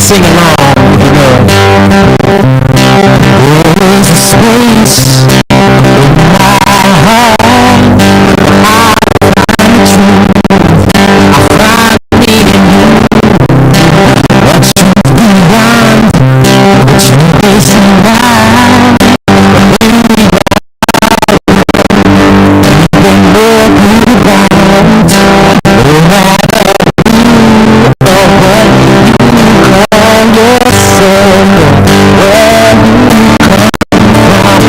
sing along, you know. There is a space in my heart. I find the truth. I find meaning in the truth beyond the truth is around. When we're around, no matter who or what you call yourself, where you come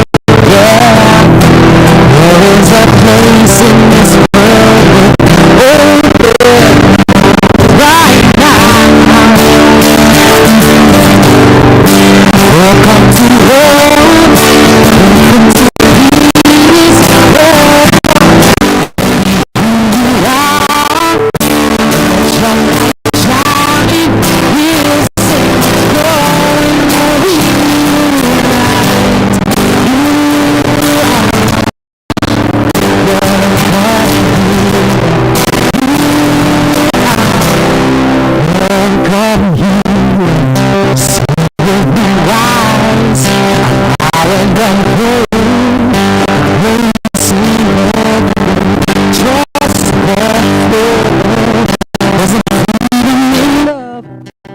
from, yeah. There is a place in this world open right now. Welcome to love, welcome to peace, where you are. Your light shining, we'll sing, going reunite. Welcome you, so will we rise, and unfold, racing on, trust the there's a freedom in love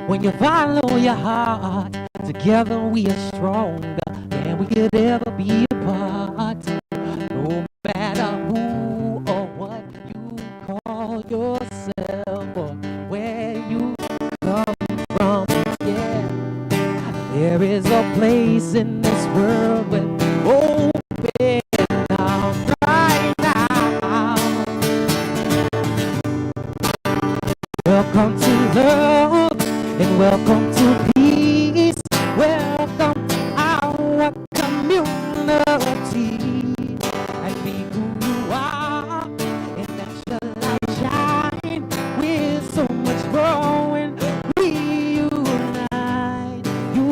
when you follow your heart. Together we are stronger than we could ever be apart. No matter who or what you call yourself or where you come from, yeah. There is a place in this world with open arms right now. Welcome to love and welcome to peace. Welcome our community. And be who you are and let your light shine with so much growing. Reunite. You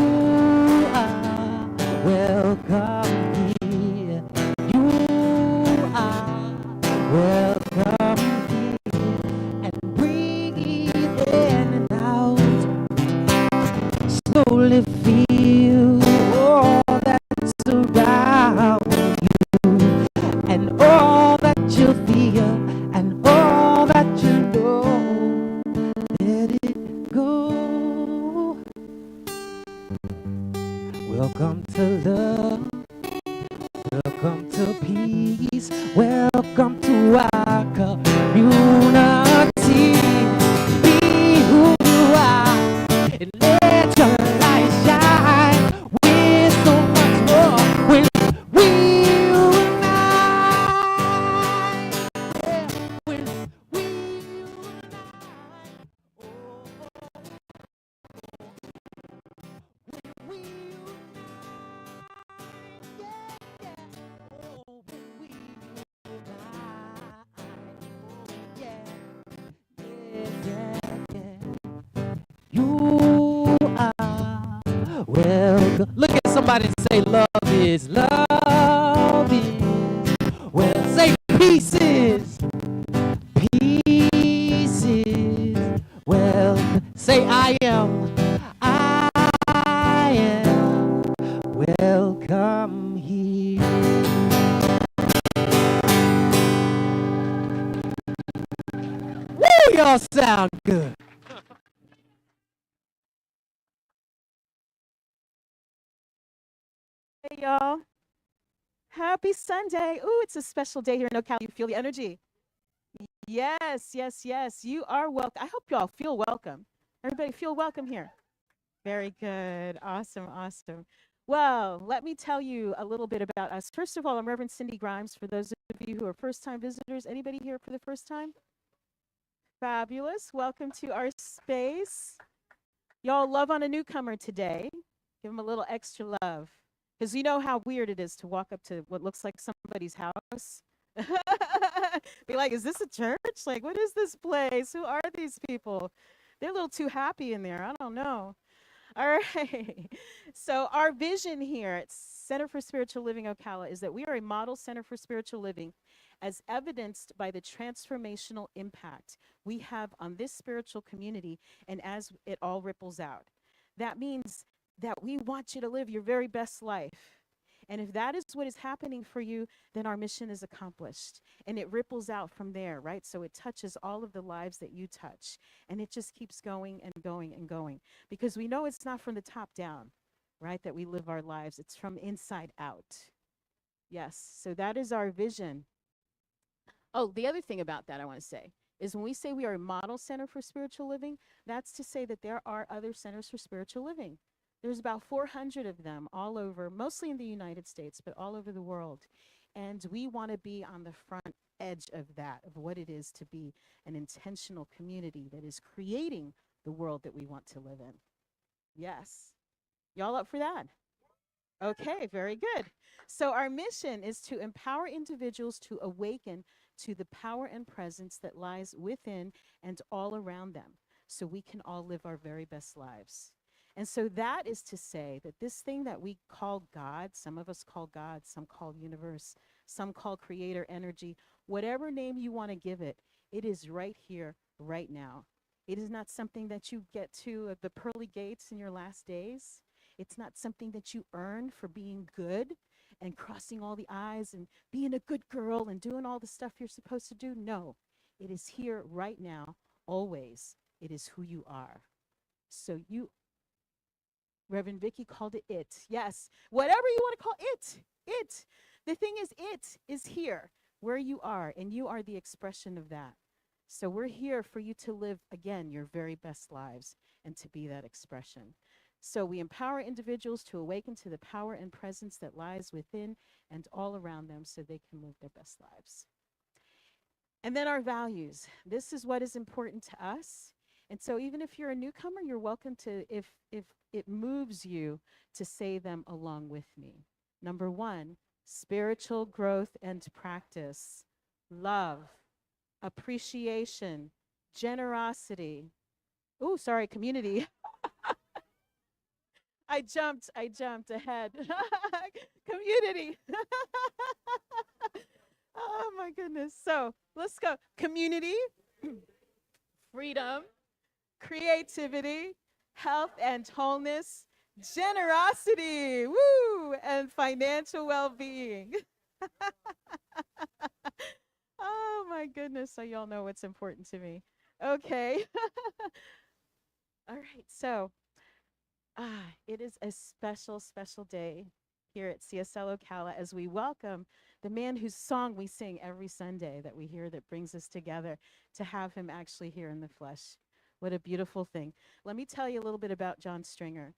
are welcome here. You are welcome here. And breathe in and out. Slowly feel all that's around you and all that you feel and all that you know. Let it go. Welcome to love. Welcome to peace. Welcome to our community. Be who you are and let your light shine with so much more when we unite. Yeah, when we unite. Oh, when we unite. Yeah, yeah. Oh, when we unite. Yeah, yeah, yeah, yeah. You are welcome. Look at somebody and say, love is. Well, say pieces, pieces. Well, say I am welcome here. Woo, y'all sound good. Hey, y'all. Happy Sunday. Ooh, it's a special day here in Ocala. You feel the energy. Yes, yes, yes. You are welcome. I hope y'all feel welcome. Everybody feel welcome here. Very good. Awesome, awesome. Well, let me tell you a little bit about us. First of all, I'm Reverend Cindy Grimes. For those of you who are first-time visitors, anybody here for the first time? Fabulous. Welcome to our space. Y'all love on a newcomer today. Give them a little extra love. Because you know how weird it is to walk up to what looks like somebody's house. Be like, is this a church? Like, what is this place? Who are these people? They're a little too happy in there. I don't know. All right. So our vision here at Center for Spiritual Living Ocala is that we are a model center for spiritual living as evidenced by the transformational impact we have on this spiritual community and as it all ripples out. that means that we want you to live your very best life. And if that is what is happening for you, then our mission is accomplished. And it ripples out from there, right? So it touches all of the lives that you touch. And it just keeps going and going and going. Because we know it's not from the top down, right? That we live our lives, it's from inside out. Yes. So that is our vision. Oh, the other thing about that I want to say is when we say we are a model center for spiritual living, that's to say that there are other centers for spiritual living. There's about 400 of them all over, mostly in the United States, but all over the world. And we want to be on the front edge of that, of what it is to be an intentional community that is creating the world that we want to live in. Yes. Y'all up for that? Okay, very good. So, our mission is to empower individuals to awaken to the power and presence that lies within and all around them so we can all live our very best lives. And so, that is to say that this thing that we call God, some of us call God, some call universe, some call creator energy, whatever name you want to give it, it is right here, right now. It is not something that you get to at the pearly gates in your last days. It's not something that you earn for being good and crossing all the I's and being a good girl and doing all the stuff you're supposed to do. No, it is here right now, always. It is who you are. So Reverend Vicky called it it. Yes, whatever you want to call it, it. The thing is, it is here where you are, and you are the expression of that. So we're here for you to live, again, your very best lives and to be that expression. So we empower individuals to awaken to the power and presence that lies within and all around them so they can live their best lives. And then our values. This is what is important to us. And so even if you're a newcomer, you're welcome to, if it moves you, to say them along with me. Number one, spiritual growth and practice, love, appreciation, generosity. Oh, sorry, community. I jumped ahead. Community. Oh my goodness. So let's go. Community, freedom, creativity, health and wholeness, generosity, woo, and financial well-being. Oh my goodness. So y'all know what's important to me. Okay. All right. So it is a special, special day here at CSL Ocala as we welcome the man whose song we sing every Sunday that we hear that brings us together, to have him actually here in the flesh. What a beautiful thing. Let me tell you a little bit about John Stringer.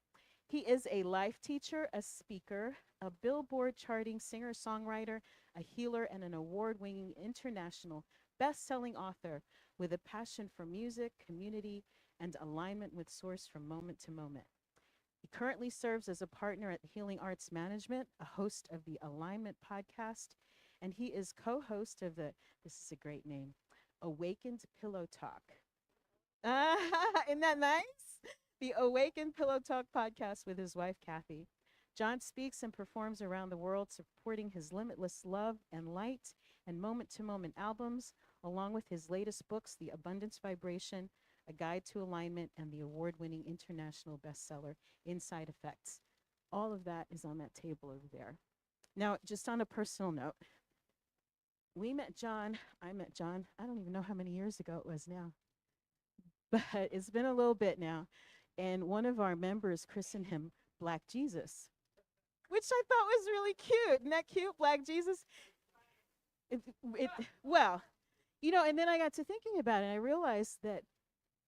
He is a life teacher, a speaker, a Billboard charting singer-songwriter, a healer, and an award-winning international best-selling author with a passion for music, community, and alignment with source from moment to moment. He currently serves as a partner at Healing Arts Management, a host of the Alignment podcast, and he is co-host of this is a great name, Awakened Pillow Talk. Isn't that nice? The Awakened Pillow Talk podcast with his wife, Kathy. John speaks and performs around the world, supporting his Limitless Love and Light and Moment to Moment albums, along with his latest books, The Abundance Vibration, A Guide to Alignment, and the award-winning international bestseller, Inside Effects. All of that is on that table over there. Now, just on a personal note, I met John, I don't even know how many years ago it was now, but it's been a little bit now. And one of our members christened him Black Jesus, which I thought was really cute. Isn't that cute, Black Jesus? Well, and then I got to thinking about it, and I realized that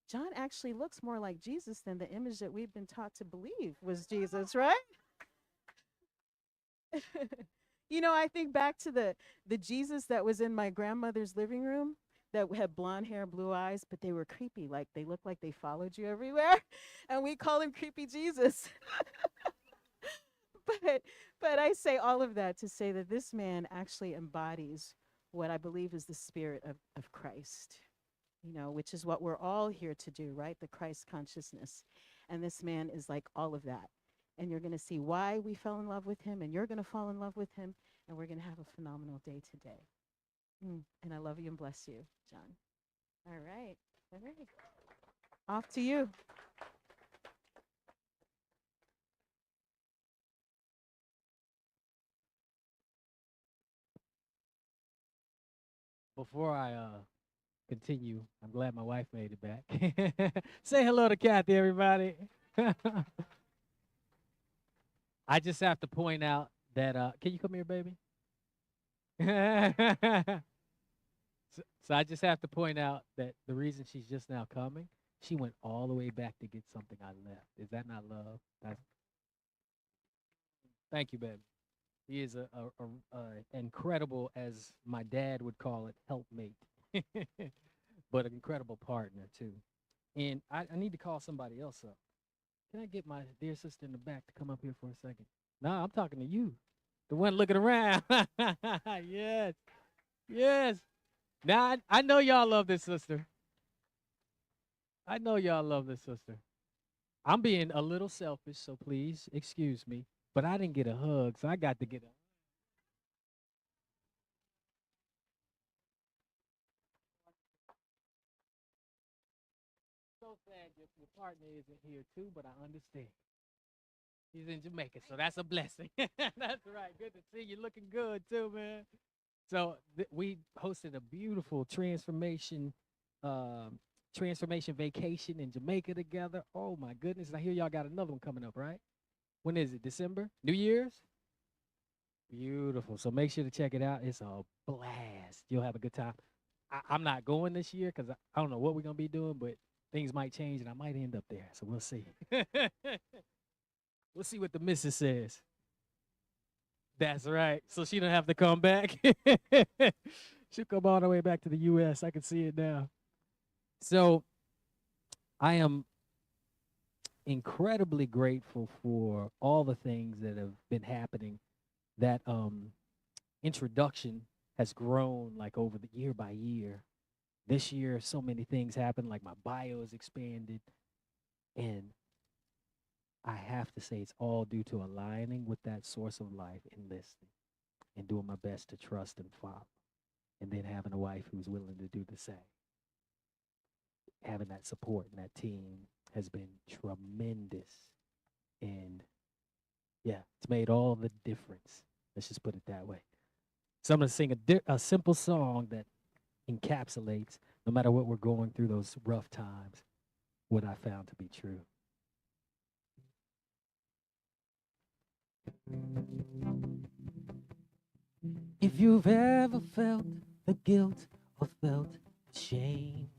John actually looks more like Jesus than the image that we've been taught to believe was Jesus, right? I think back to the Jesus that was in my grandmother's living room that had blonde hair, blue eyes, but they were creepy. Like they looked like they followed you everywhere. And we call him Creepy Jesus. but I say all of that to say that this man actually embodies what I believe is the spirit of Christ, which is what we're all here to do, right? The Christ consciousness. And this man is like all of that. And you're going to see why we fell in love with him, and you're going to fall in love with him, and we're going to have a phenomenal day today. And I love you and bless you, John. All right. Off to you. Before I continue, I'm glad my wife made it back. Say hello to Kathy, everybody. I just have to point out that can you come here, baby? So I just have to point out that the reason she's just now coming, she went all the way back to get something I left. Is that not love? That's, thank you, baby. He is a incredible, as my dad would call it, helpmate, but an incredible partner too. And I need to call somebody else up. Can I get my dear sister in the back to come up here for a second? No, I'm talking to you, the one looking around. Yes, yes. Now I know y'all love this sister. I know y'all love this sister. I'm being a little selfish, so please excuse me. But I didn't get a hug, so I got to get a. So sad your partner isn't here too, but I understand. He's in Jamaica, so that's a blessing. That's right. Good to see you. Looking good too, man. So we hosted a beautiful transformation vacation in Jamaica together. Oh my goodness! And I hear y'all got another one coming up, right? When is it? December? New Year's? Beautiful. So make sure to check it out. It's a blast. You'll have a good time. I'm not going this year because I don't know what we're gonna be doing, but things might change and I might end up there. So we'll see. We'll see what the missus says. That's right. So she don't have to come back. She'll come all the way back to the US. I can see it now. So I am incredibly grateful for all the things that have been happening. That introduction has grown like over the year by year. This year, so many things happened, like my bio is expanded. And I have to say, it's all due to aligning with that source of life and listening and doing my best to trust and follow. And then having a wife who's willing to do the same. Having that support and that team has been tremendous. And yeah, it's made all the difference. Let's just put it that way. So I'm going to sing a simple song that encapsulates, no matter what we're going through, those rough times, what I found to be true. If you've ever felt the guilt or felt the shame,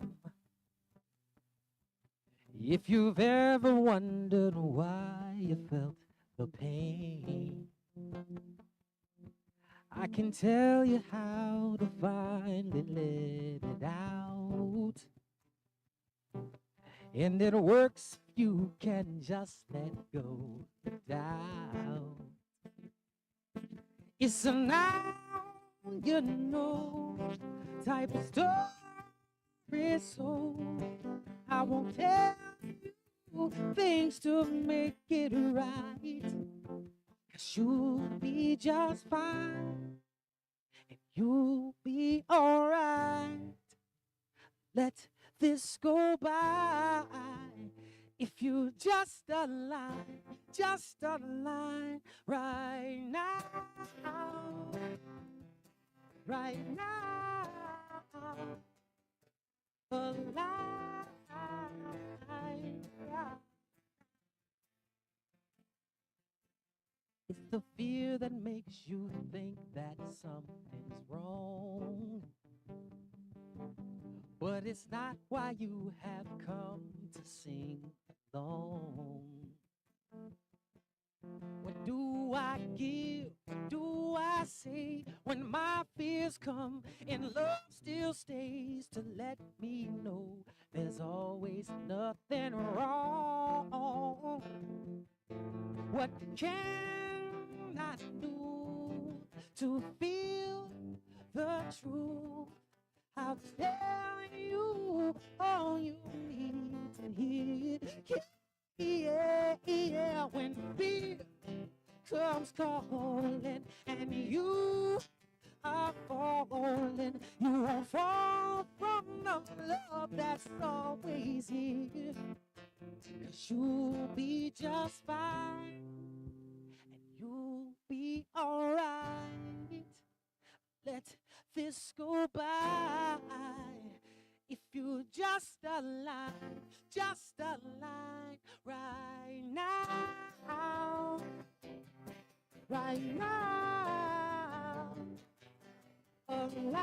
if you've ever wondered why you felt the pain, I can tell you how to finally let it out. And it works if you can just let go the doubt. It's a now you know type of story, so I won't tell you things to make it right. 'Cause you'll be just fine and you'll be alright. Let this go by if you just align right now, right now, align. It's the fear that makes you think that something's wrong. But it's not why you have come to sing along. What do I give? What do I say when my fears come and love still stays to let me know there's always nothing wrong? What can I do to feel the truth? I'll tell you all you need to hear. Yeah, when fear comes calling and you are falling, you won't fall from the love that's always here. 'Cause you'll be just fine and you'll be alright. Let this go by. If you just align right now, right now, align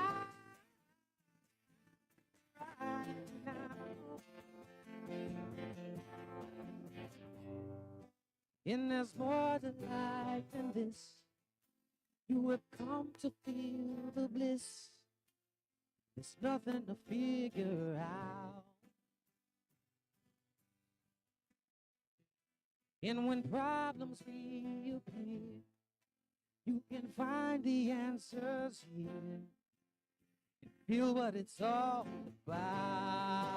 right now. And there's more to life than this. You have come to feel the bliss. There's nothing to figure out. And when problems reappear, you can find the answers here and feel what it's all about.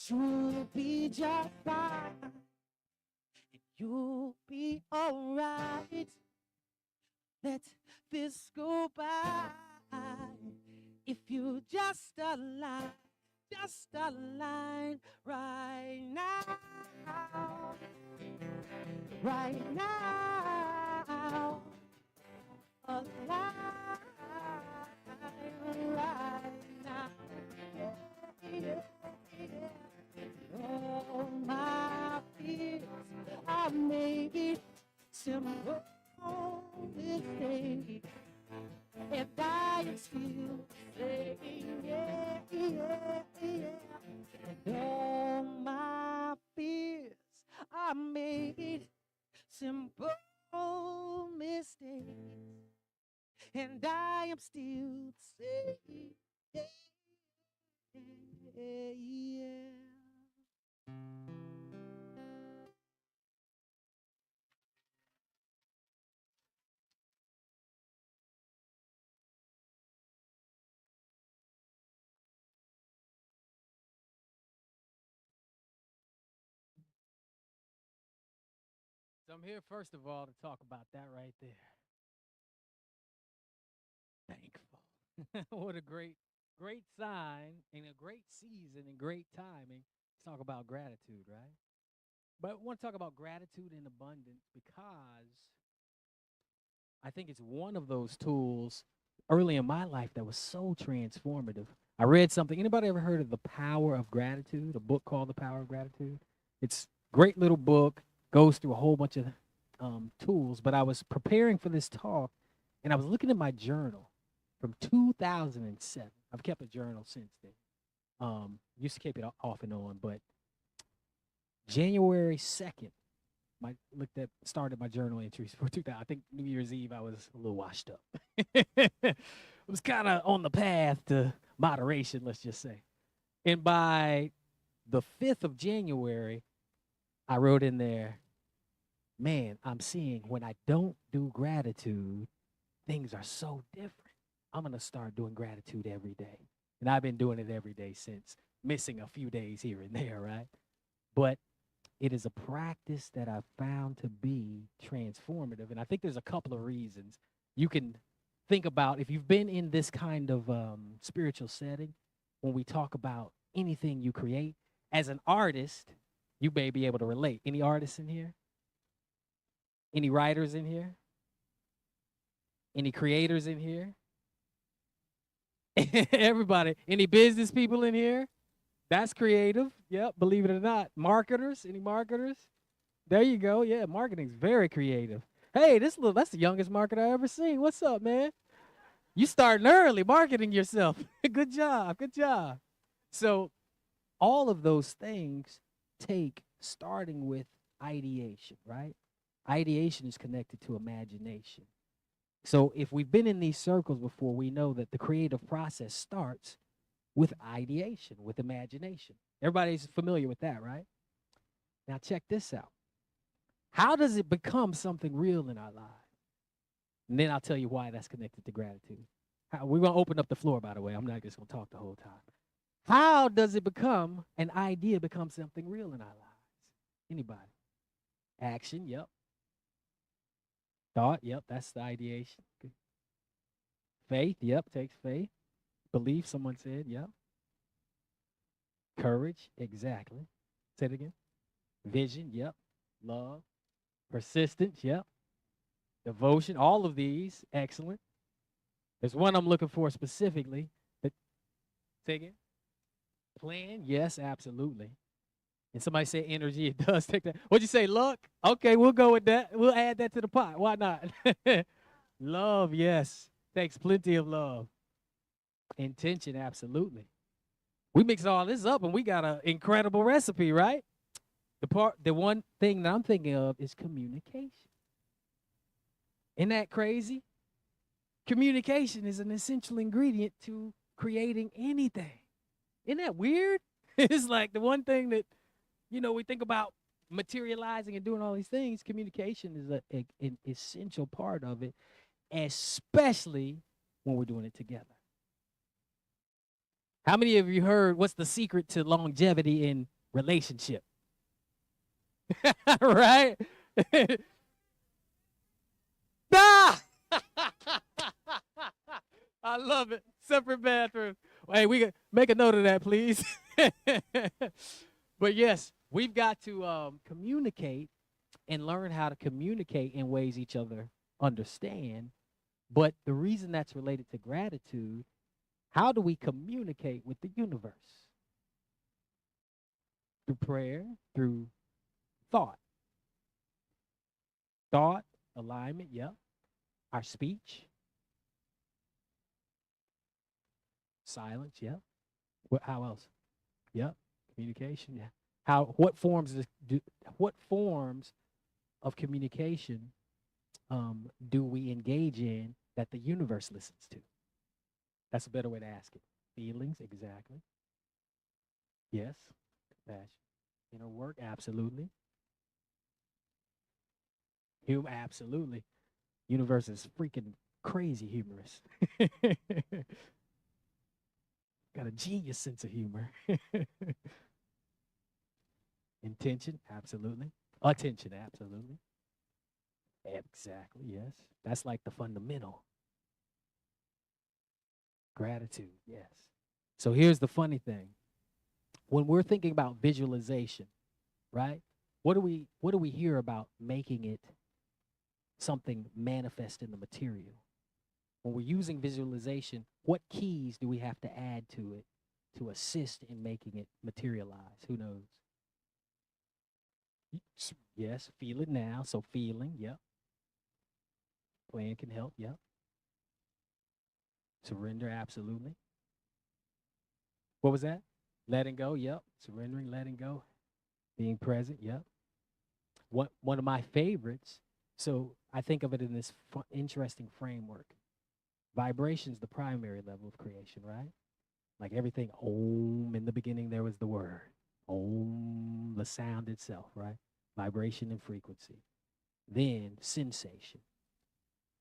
You'll be just fine. You'll be alright. Let this go by. If you just align right now, right now, align right now. Yeah. All my fears, I made it simple this day, and I am still saying yeah, yeah, yeah. And all my fears, I made simple mistakes, and I am still saying yeah, yeah, yeah. So I'm here first of all to talk about that right there. Thankful. What a great sign and a great season and great timing to talk about gratitude, right? But I want to talk about gratitude in abundance because I think it's one of those tools early in my life that was so transformative. I read something. Anybody ever heard of The Power of Gratitude? A book called The Power of Gratitude? It's a great little book, goes through a whole bunch of tools. But I was preparing for this talk and I was looking at my journal from 2007. I've kept a journal since then. Used to keep it off and on, but January 2nd, started my journal entries for 2000. I think New Year's Eve I was a little washed up. It was kind of on the path to moderation, let's just say. And by the 5th of January, I wrote in there, man, I'm seeing when I don't do gratitude, things are so different. I'm going to start doing gratitude every day. And I've been doing it every day since, missing a few days here and there, right? But it is a practice that I've found to be transformative. And I think there's a couple of reasons. You can think about if you've been in this kind of spiritual setting, when we talk about anything you create, as an artist, you may be able to relate. Any artists in here? Any writers in here? Any creators in here? Everybody. Any business people in here? That's creative. Yep, believe it or not. Marketers, any marketers? There you go. Yeah, marketing's very creative. Hey, that's the youngest marketer I ever seen. What's up, man? You starting early marketing yourself. Good job. Good job. So all of those things take starting with ideation, right? Ideation is connected to imagination. So if we've been in these circles before, we know that the creative process starts with ideation, with imagination. Everybody's familiar with that, right? Now check this out. How does it become something real in our lives? And then I'll tell you why that's connected to gratitude. We're going to open up the floor, by the way. I'm not just going to talk the whole time. How does it become, an idea become something real in our lives? Anybody? Action, yep. Thought, yep, that's the ideation. Good. Faith, yep, takes faith. Belief, someone said, yeah. Courage, exactly. Say it again. Vision, yep. Love, persistence, yep. Devotion, all of these, excellent. There's one I'm looking for specifically. That, say again. Plan, yes, absolutely. And somebody say energy, it does take that. What'd you say, luck? Okay, we'll go with that. We'll add that to the pot. Why not? Love, yes. Takes plenty of love. Intention, absolutely. We mix all this up and we got an incredible recipe, right? The one thing that I'm thinking of is communication. Isn't that crazy? Communication is an essential ingredient to creating anything. Isn't that weird? It's like the one thing that, we think about materializing and doing all these things. Communication is an essential part of it, especially when we're doing it together. How many of you heard what's the secret to longevity in relationship? Right? Ah! I love it. Separate bathroom. Hey, we can make a note of that, please. But yes, we've got to communicate and learn how to communicate in ways each other understand. But the reason that's related to gratitude, how do we communicate with the universe? Through prayer, through thought. Thought, alignment, yep. Our speech. Silence, yep. How else? Yep. Communication, yeah. What forms of communication do we engage in that the universe listens to? That's a better way to ask it. Feelings, exactly. Yes. Compassion. Inner work, absolutely. Absolutely. Universe is freaking crazy humorous. Got a genius sense of humor. Intention, absolutely. Attention, absolutely. Exactly, yes. That's like the fundamental. Gratitude, yes. So here's the funny thing. When we're thinking about visualization, right? What do we hear about making it something manifest in the material? When we're using visualization, what keys do we have to add to it to assist in making it materialize? Who knows? Yes, feel it now. So feeling, yep. Plan can help, yep. Surrender, absolutely. What was that? Letting go, yep. Surrendering, letting go. Being present, yep. One of my favorites, so I think of it in this interesting framework. Vibration's the primary level of creation, right? Like everything, Om, in the beginning there was the word. Om, the sound itself, right? Vibration and frequency. Then sensation,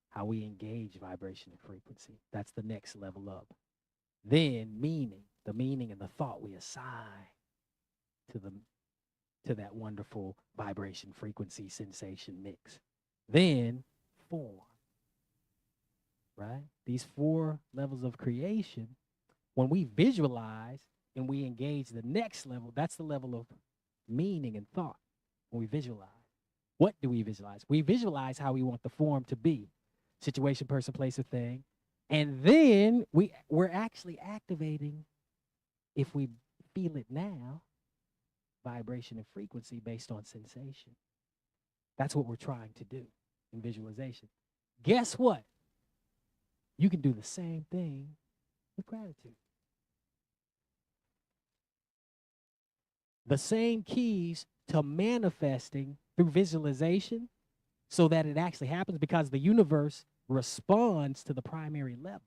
how we engage vibration and frequency. That's the next level up. Then meaning, the meaning and the thought we assign to that wonderful vibration, frequency, sensation mix. Then form, right? These 4 levels of creation, when we visualize and we engage the next level, that's the level of meaning and thought. When we visualize, what do we visualize? We visualize how we want the form to be. Situation, person, place, or thing. And then we're actually activating, if we feel it now, vibration and frequency based on sensation. That's what we're trying to do in visualization. Guess what? You can do the same thing with gratitude. The same keys to manifesting through visualization so that it actually happens, because the universe responds to the primary level.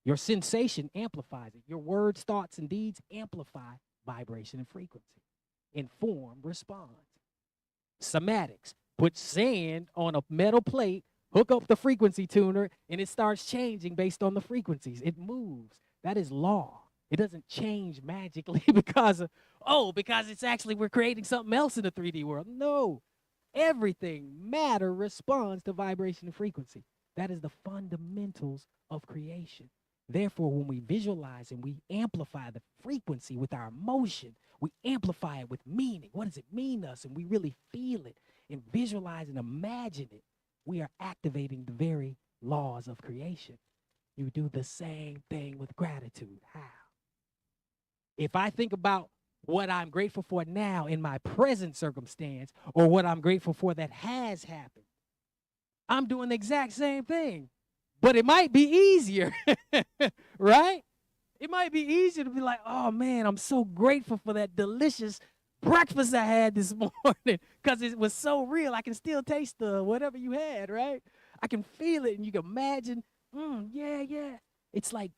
Your sensation amplifies it. Your words, thoughts, and deeds amplify vibration and frequency. And form responds. Somatics, put sand on a metal plate, hook up the frequency tuner, and it starts changing based on the frequencies. It moves. That is law. It doesn't change magically because it's actually we're creating something else in the 3D world. No. Everything, matter, responds to vibration and frequency. That is the fundamentals of creation. Therefore, when we visualize and we amplify the frequency with our emotion, we amplify it with meaning. What does it mean to us? And we really feel it and visualize and imagine it. We are activating the very laws of creation. You do the same thing with gratitude. How? If I think about what I'm grateful for now in my present circumstance or what I'm grateful for that has happened, I'm doing the exact same thing. But it might be easier, right? It might be easier to be like, oh man, I'm so grateful for that delicious breakfast I had this morning because it was so real. I can still taste the whatever you had, right? I can feel it and you can imagine, yeah. It's like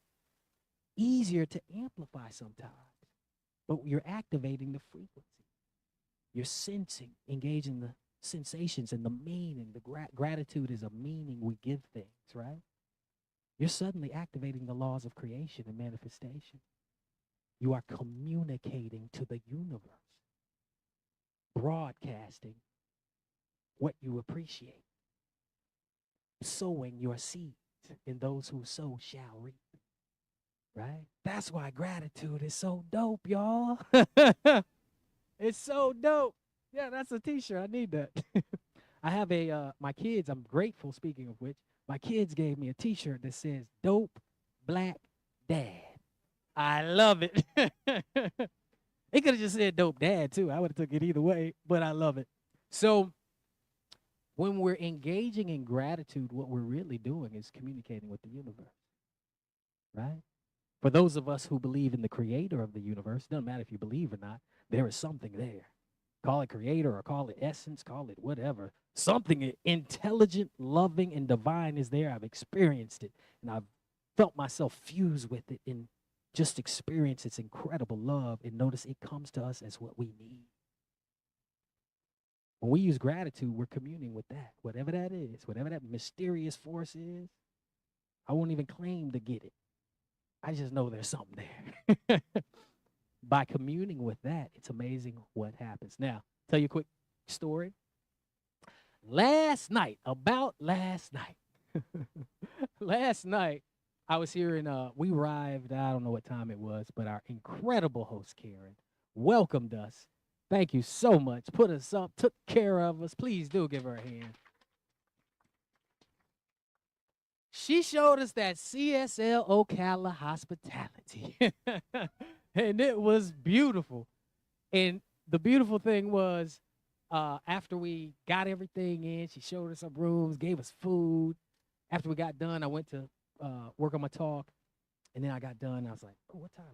easier to amplify sometimes, but you're activating the frequency. You're sensing, engaging the sensations and the meaning. The gratitude is a meaning we give things, right? You're suddenly activating the laws of creation and manifestation. You are communicating to the universe, broadcasting what you appreciate, sowing your seeds, and those who sow shall reap, right? That's why gratitude is so dope, y'all. It's so dope. Yeah, that's a t-shirt. I need that. I have my kids, I'm grateful, speaking of which, my kids gave me a t-shirt that says Dope Black Dad. I love it. It could have just said Dope Dad too. I would have took it either way, but I love it. So when we're engaging in gratitude, what we're really doing is communicating with the universe, right? For those of us who believe in the creator of the universe, doesn't matter if you believe or not, there is something there. Call it creator or call it essence, call it whatever. Something intelligent, loving, and divine is there. I've experienced it, and I've felt myself fuse with it and just experience its incredible love and notice it comes to us as what we need. When we use gratitude, we're communing with that, whatever that is, whatever that mysterious force is. I won't even claim to get it. I just know there's something there. By communing with that, it's amazing what happens. Now, tell you a quick story. Last night, last night, I was here in, we arrived, I don't know what time it was, but our incredible host, Karen, welcomed us. Thank you so much. Put us up, took care of us. Please do give her a hand. She showed us that CSL Ocala hospitality. And it was beautiful. And the beautiful thing was, after we got everything in, she showed us some rooms, gave us food. After we got done, I went to work on my talk. And then I got done. I was like, oh, what time?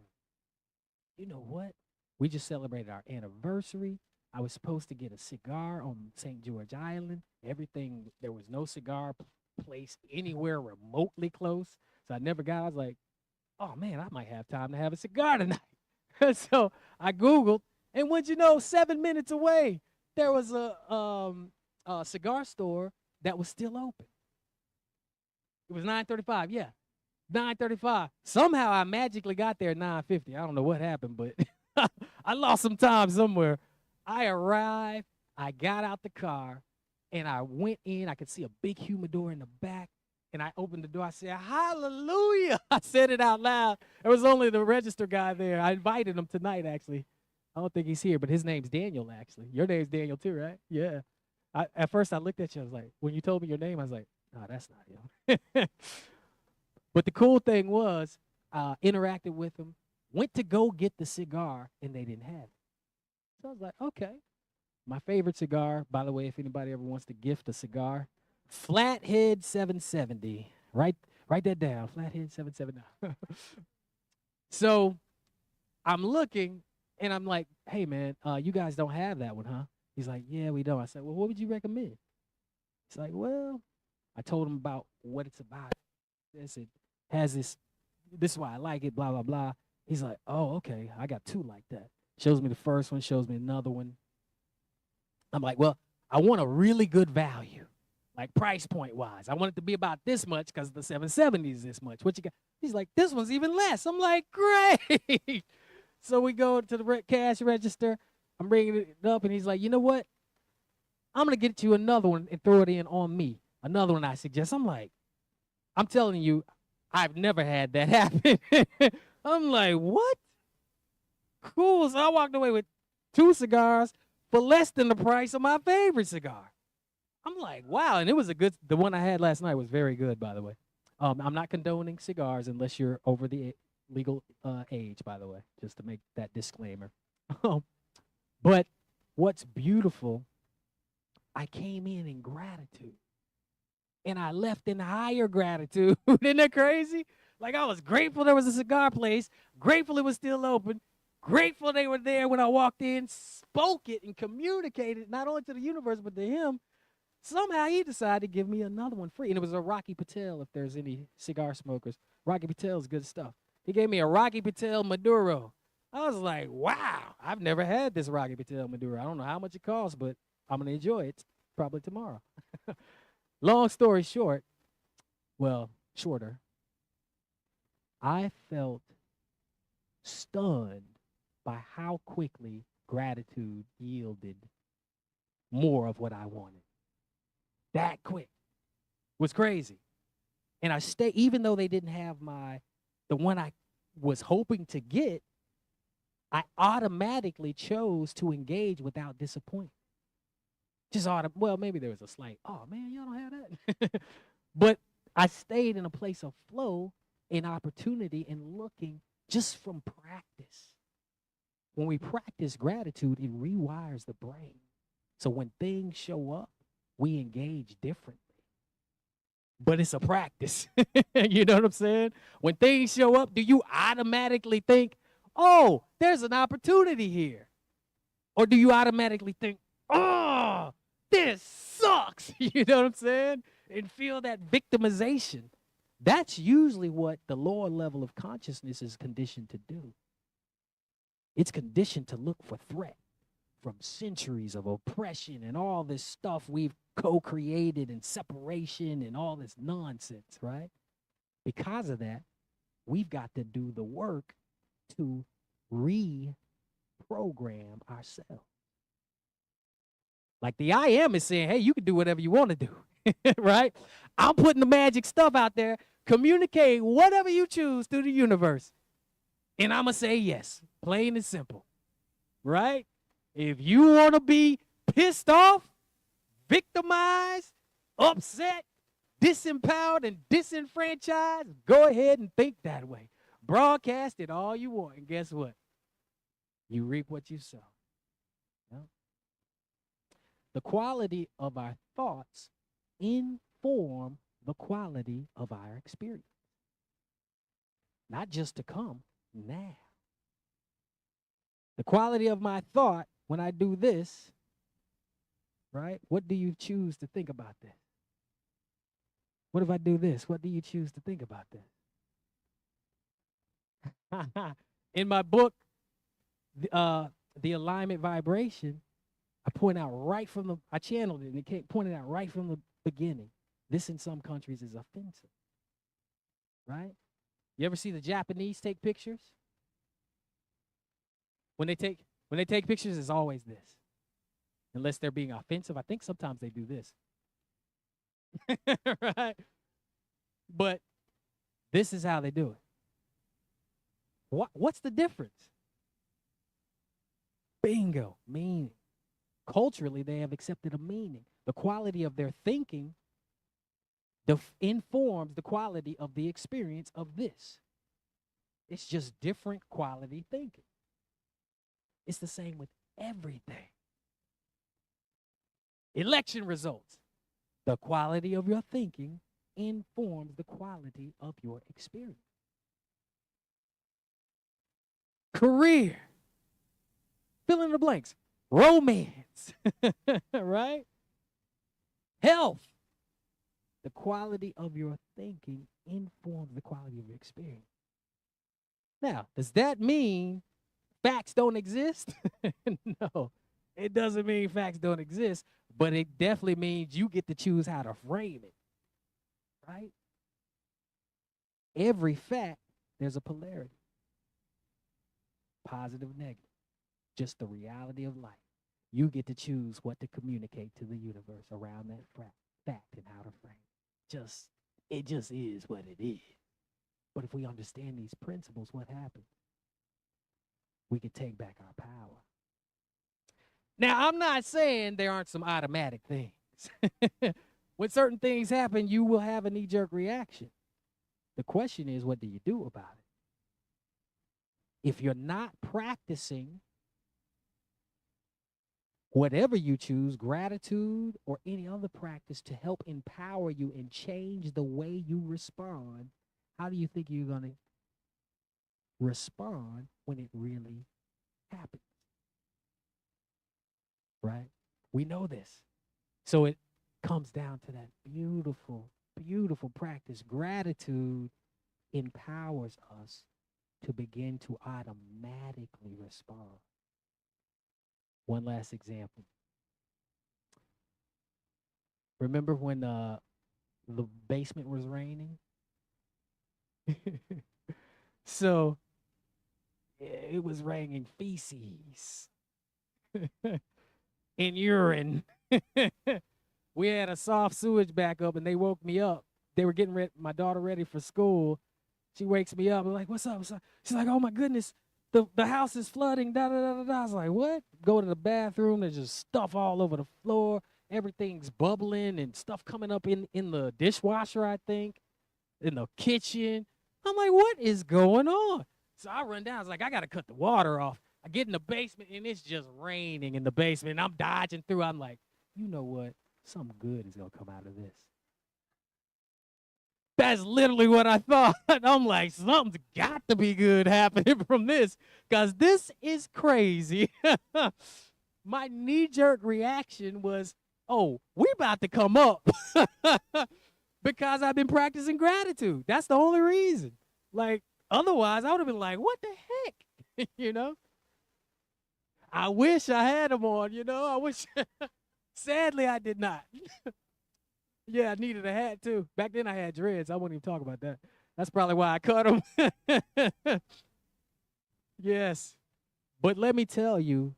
You know what? We just celebrated our anniversary. I was supposed to get a cigar on St. George Island. Everything, there was no cigar place anywhere remotely close. So I never got, I was like, oh man, I might have time to have a cigar tonight. So I Googled, and what'd you know, 7 minutes away, there was a cigar store that was still open. It was 9:35, yeah, 9:35. Somehow I magically got there at 9:50. I don't know what happened, but I lost some time somewhere. I arrived, I got out the car, and I went in. I could see a big humidor in the back. And I opened the door. I said, hallelujah. I said it out loud. There was only the register guy there. I invited him tonight, actually. I don't think he's here, but his name's Daniel, actually. Your name's Daniel, too, right? Yeah. At first, I looked at you. I was like, when you told me your name, I was like, no, that's not him. But the cool thing was, interacted with him, went to go get the cigar, and they didn't have it. So I was like, okay. My favorite cigar, by the way, if anybody ever wants to gift a cigar, Flathead 770. Write that down. Flathead 770. So I'm looking and I'm like, hey man, you guys don't have that one, huh? He's like, yeah, we don't. I said, well, what would you recommend? He's like, well, I told him about what it's about. It has this is why I like it, blah, blah, blah. He's like, oh, okay, I got two like that. Shows me the first one, shows me another one. I'm like, well, I want a really good value. Like price point wise, I want it to be about this much because the 770 is this much. What you got? He's like, this one's even less. I'm like, great. So we go to the cash register. I'm bringing it up, and he's like, you know what? I'm gonna get you another one and throw it in on me. Another one I suggest. I'm like, I'm telling you, I've never had that happen. I'm like, what? Cool. So I walked away with 2 cigars for less than the price of my favorite cigar. I'm like, wow. And it was the one I had last night was very good, by the way. I'm not condoning cigars unless you're over the legal age, by the way, just to make that disclaimer. But what's beautiful, I came in gratitude and I left in higher gratitude. Isn't that crazy? Like I was grateful there was a cigar place, grateful it was still open, grateful they were there when I walked in, spoke it and communicated not only to the universe but to him. Somehow he decided to give me another one free. And it was a Rocky Patel, if there's any cigar smokers. Rocky Patel is good stuff. He gave me a Rocky Patel Maduro. I was like, wow, I've never had this Rocky Patel Maduro. I don't know how much it costs, but I'm going to enjoy it probably tomorrow. Long story short, well, shorter, I felt stunned by how quickly gratitude yielded more of what I wanted. That quick was crazy. And I stayed, even though they didn't have the one I was hoping to get, I automatically chose to engage without disappointment. Well, maybe there was a slight, oh man, y'all don't have that. But I stayed in a place of flow and opportunity and looking just from practice. When we practice gratitude, it rewires the brain. So when things show up, we engage differently. But it's a practice. You know what I'm saying? When things show up, do you automatically think, oh, there's an opportunity here? Or do you automatically think, oh, this sucks? You know what I'm saying? And feel that victimization. That's usually what the lower level of consciousness is conditioned to do. It's conditioned to look for threat from centuries of oppression and all this stuff we've co-created and separation and all this nonsense, right? Because of that, we've got to do the work to reprogram ourselves. Like the I am is saying, hey, you can do whatever you want to do, right? I'm putting the magic stuff out there, communicate whatever you choose to the universe. And I'm going to say yes, plain and simple, right? If you want to be pissed off, victimized, upset, disempowered, and disenfranchised, go ahead and think that way. Broadcast it all you want, and guess what? You reap what you sow. Yeah. The quality of our thoughts inform the quality of our experience. Not just to come, now. The quality of my thought when I do this, right? What do you choose to think about this? What if I do this? What do you choose to think about this? In my book, The Alignment Vibration, I point out I channeled it and it pointed out right from the beginning. This in some countries is offensive, right? You ever see the Japanese take pictures? When they take pictures, it's always this. Unless they're being offensive. I think sometimes they do this. Right? But this is how they do it. What's the difference? Bingo, meaning. Culturally, they have accepted a meaning. The quality of their thinking informs the quality of the experience of this. It's just different quality thinking. It's the same with everything. Election results. The quality of your thinking informs the quality of your experience. Career. Fill in the blanks. Romance. Right? Health. The quality of your thinking informs the quality of your experience. Now, does that mean facts don't exist? No, it doesn't mean facts don't exist, but it definitely means you get to choose how to frame it, right? Every fact, there's a polarity. Positive, negative. Just the reality of life. You get to choose what to communicate to the universe around that fact and how to frame it. It just is what it is. But if we understand these principles, what happens? We can take back our power. Now, I'm not saying there aren't some automatic things. When certain things happen, you will have a knee-jerk reaction. The question is, what do you do about it? If you're not practicing whatever you choose, gratitude or any other practice to help empower you and change the way you respond, how do you think you're going to respond when it really happens? Right? We know this. So it comes down to that beautiful, beautiful practice. Gratitude empowers us to begin to automatically respond. One last example. Remember when the basement was raining? So it was raining feces and urine. We had a soft sewage backup, and they woke me up. They were getting my daughter ready for school. She wakes me up. I'm like, what's up? What's up? She's like, oh my goodness, the house is flooding. Da da da da da. I was like, what? Go to the bathroom. There's just stuff all over the floor. Everything's bubbling and stuff coming up in the dishwasher, I think, in the kitchen. I'm like, what is going on? So I run down. I was like, I got to cut the water off. I get in the basement, and it's just raining in the basement. And I'm dodging through. I'm like, you know what? Something good is going to come out of this. That's literally what I thought. I'm like, something's got to be good happening from this because this is crazy. My knee-jerk reaction was, oh, we about to come up because I've been practicing gratitude. That's the only reason. Like, otherwise, I would have been like, what the heck? You know? I wish I had them on, you know? I wish. Sadly, I did not. Yeah, I needed a hat, too. Back then, I had dreads. I wouldn't even talk about that. That's probably why I cut them. Yes. But let me tell you,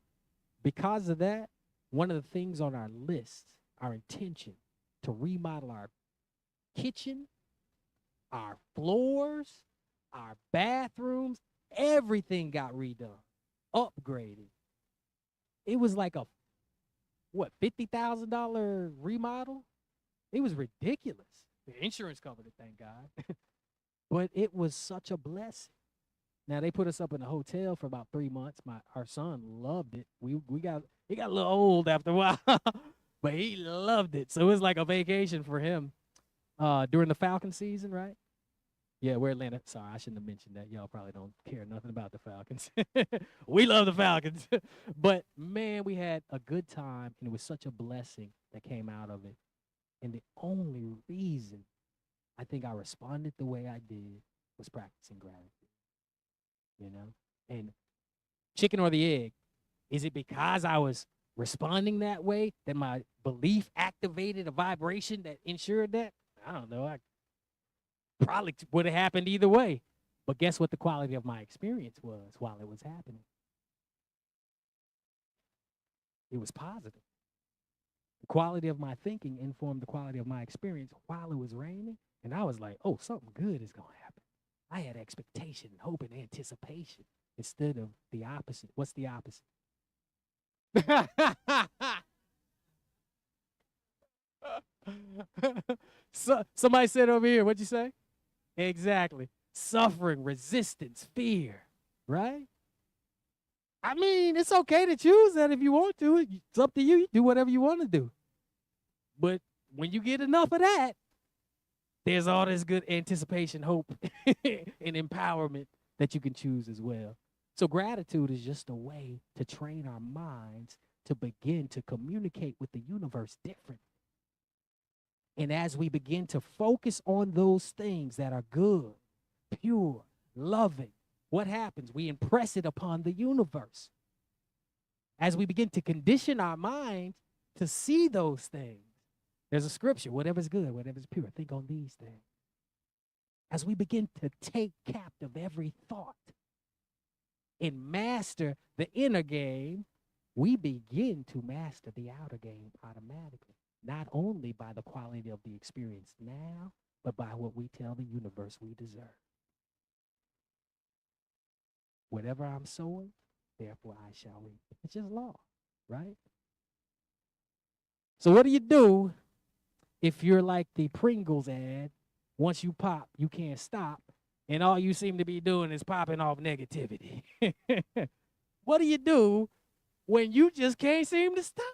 because of that, one of the things on our list, our intention to remodel our kitchen, our floors, our bathrooms, everything got redone, upgraded. It was like a, what, $50,000 remodel? It was ridiculous. The insurance covered it, thank God. But it was such a blessing. Now they put us up in a hotel for about 3 months. Our son loved it. He got a little old after a while, but he loved it. So it was like a vacation for him. During the Falcon season, right? Yeah, we're Atlanta. Sorry, I shouldn't have mentioned that. Y'all probably don't care nothing about the Falcons. We love the Falcons. But man, we had a good time, and it was such a blessing that came out of it. And the only reason I think I responded the way I did was practicing gratitude. You know? And chicken or the egg, is it because I was responding that way that my belief activated a vibration that ensured that? I don't know. I probably would have happened either way. But guess what the quality of my experience was while it was happening? It was positive. The quality of my thinking informed the quality of my experience while it was raining. And I was like, oh, something good is going to happen. I had expectation, hope, and anticipation instead of the opposite. What's the opposite? So, somebody said over here, what'd you say? Exactly. Suffering, resistance, fear, right? I mean, it's okay to choose that if you want to. It's up to you. You do whatever you want to do. But when you get enough of that, there's all this good anticipation, hope, and empowerment that you can choose as well. So gratitude is just a way to train our minds to begin to communicate with the universe different. And as we begin to focus on those things that are good, pure, loving, what happens? We impress it upon the universe. As we begin to condition our minds to see those things, there's a scripture, whatever's good, whatever's pure, think on these things. As we begin to take captive every thought and master the inner game, we begin to master the outer game automatically, not only by the quality of the experience now, but by what we tell the universe we deserve. Whatever I'm sowing, therefore I shall reap. It's just law, right? So what do you do if you're like the Pringles ad? Once you pop, you can't stop, and all you seem to be doing is popping off negativity. What do you do when you just can't seem to stop?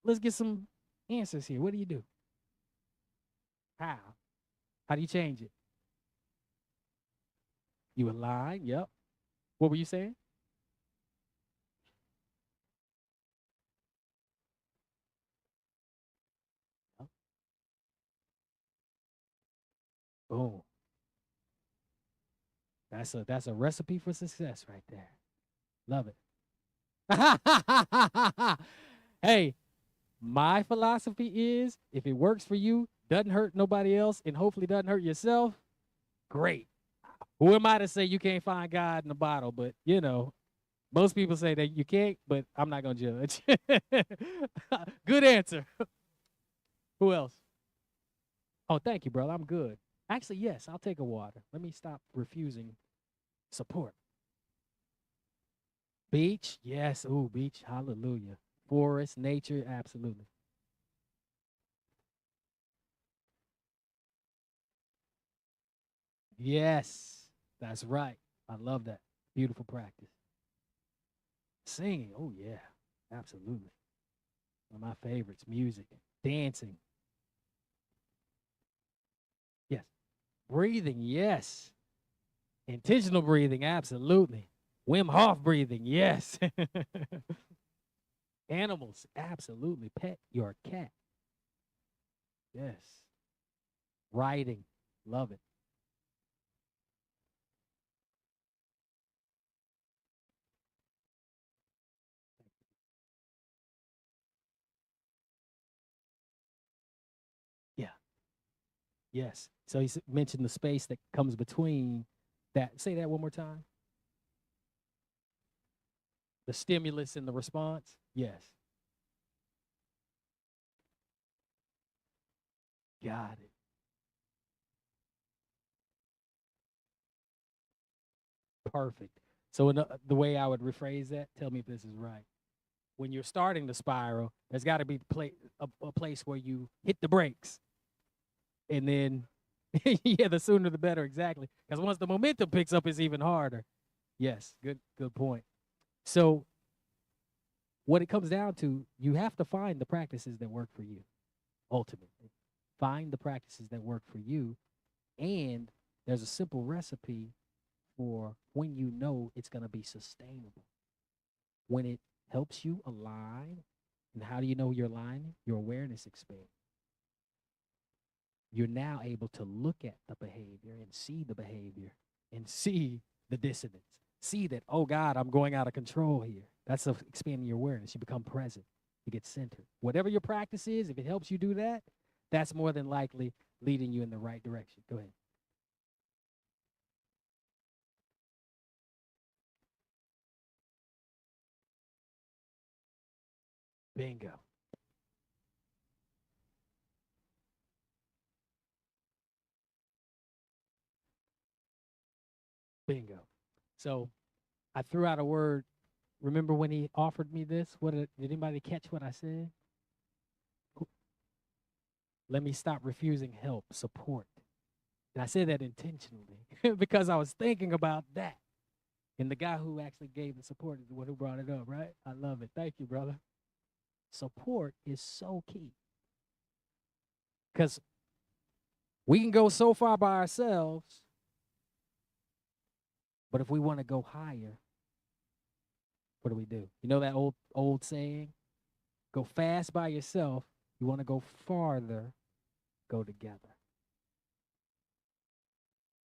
Let's get some answers here. What do you do? How? How do you change it? You align. Yep. What were you saying? Yep. Boom. That's a recipe for success right there. Love it. Hey, my philosophy is if it works for you, doesn't hurt nobody else, and hopefully doesn't hurt yourself, great. Who am I to say you can't find God in the bottle? But most people say that you can't, but I'm not gonna judge. Good answer. Who else? Oh, thank you, brother. I'm good. Actually, yes, I'll take a water. Let me stop refusing support. Beach, yes. Ooh, beach, hallelujah. Forest, nature, absolutely. Yes, that's right. I love that. Beautiful practice. Singing, oh yeah, absolutely. One of my favorites. Music, dancing, yes. Breathing, yes. Intentional breathing, absolutely. Wim Hof breathing, yes. Animals, absolutely. Pet your cat, yes. Writing, love it. Yeah, yes. So you mentioned the space that comes between that. Say that one more time. The stimulus and the response. Yes, got it. Perfect. So the way I would rephrase that, tell me if this is right. When you're starting the spiral, there's got to be a place where you hit the brakes, and then yeah, the sooner the better, exactly. Because once the momentum picks up, it's even harder. Yes, good point. So what it comes down to, you have to find the practices that work for you. Ultimately, find the practices that work for you, and there's a simple recipe for when you know it's going to be sustainable. When it helps you align, and how do you know you're aligning? Your awareness expands. You're now able to look at the behavior and see the behavior and see the dissonance. See that, oh God, I'm going out of control here. That's expanding your awareness. You become present. You get centered. Whatever your practice is, if it helps you do that, that's more than likely leading you in the right direction. Go ahead. Bingo. Bingo. So I threw out a word. Remember when he offered me this? Did anybody catch what I said? Let me stop refusing help, support. And I said that intentionally because I was thinking about that. And the guy who actually gave the support is the one who brought it up, right? I love it. Thank you, brother. Support is so key because we can go so far by ourselves, but if we want to go higher, what do? You know that old saying? Go fast by yourself. You want to go farther, go together.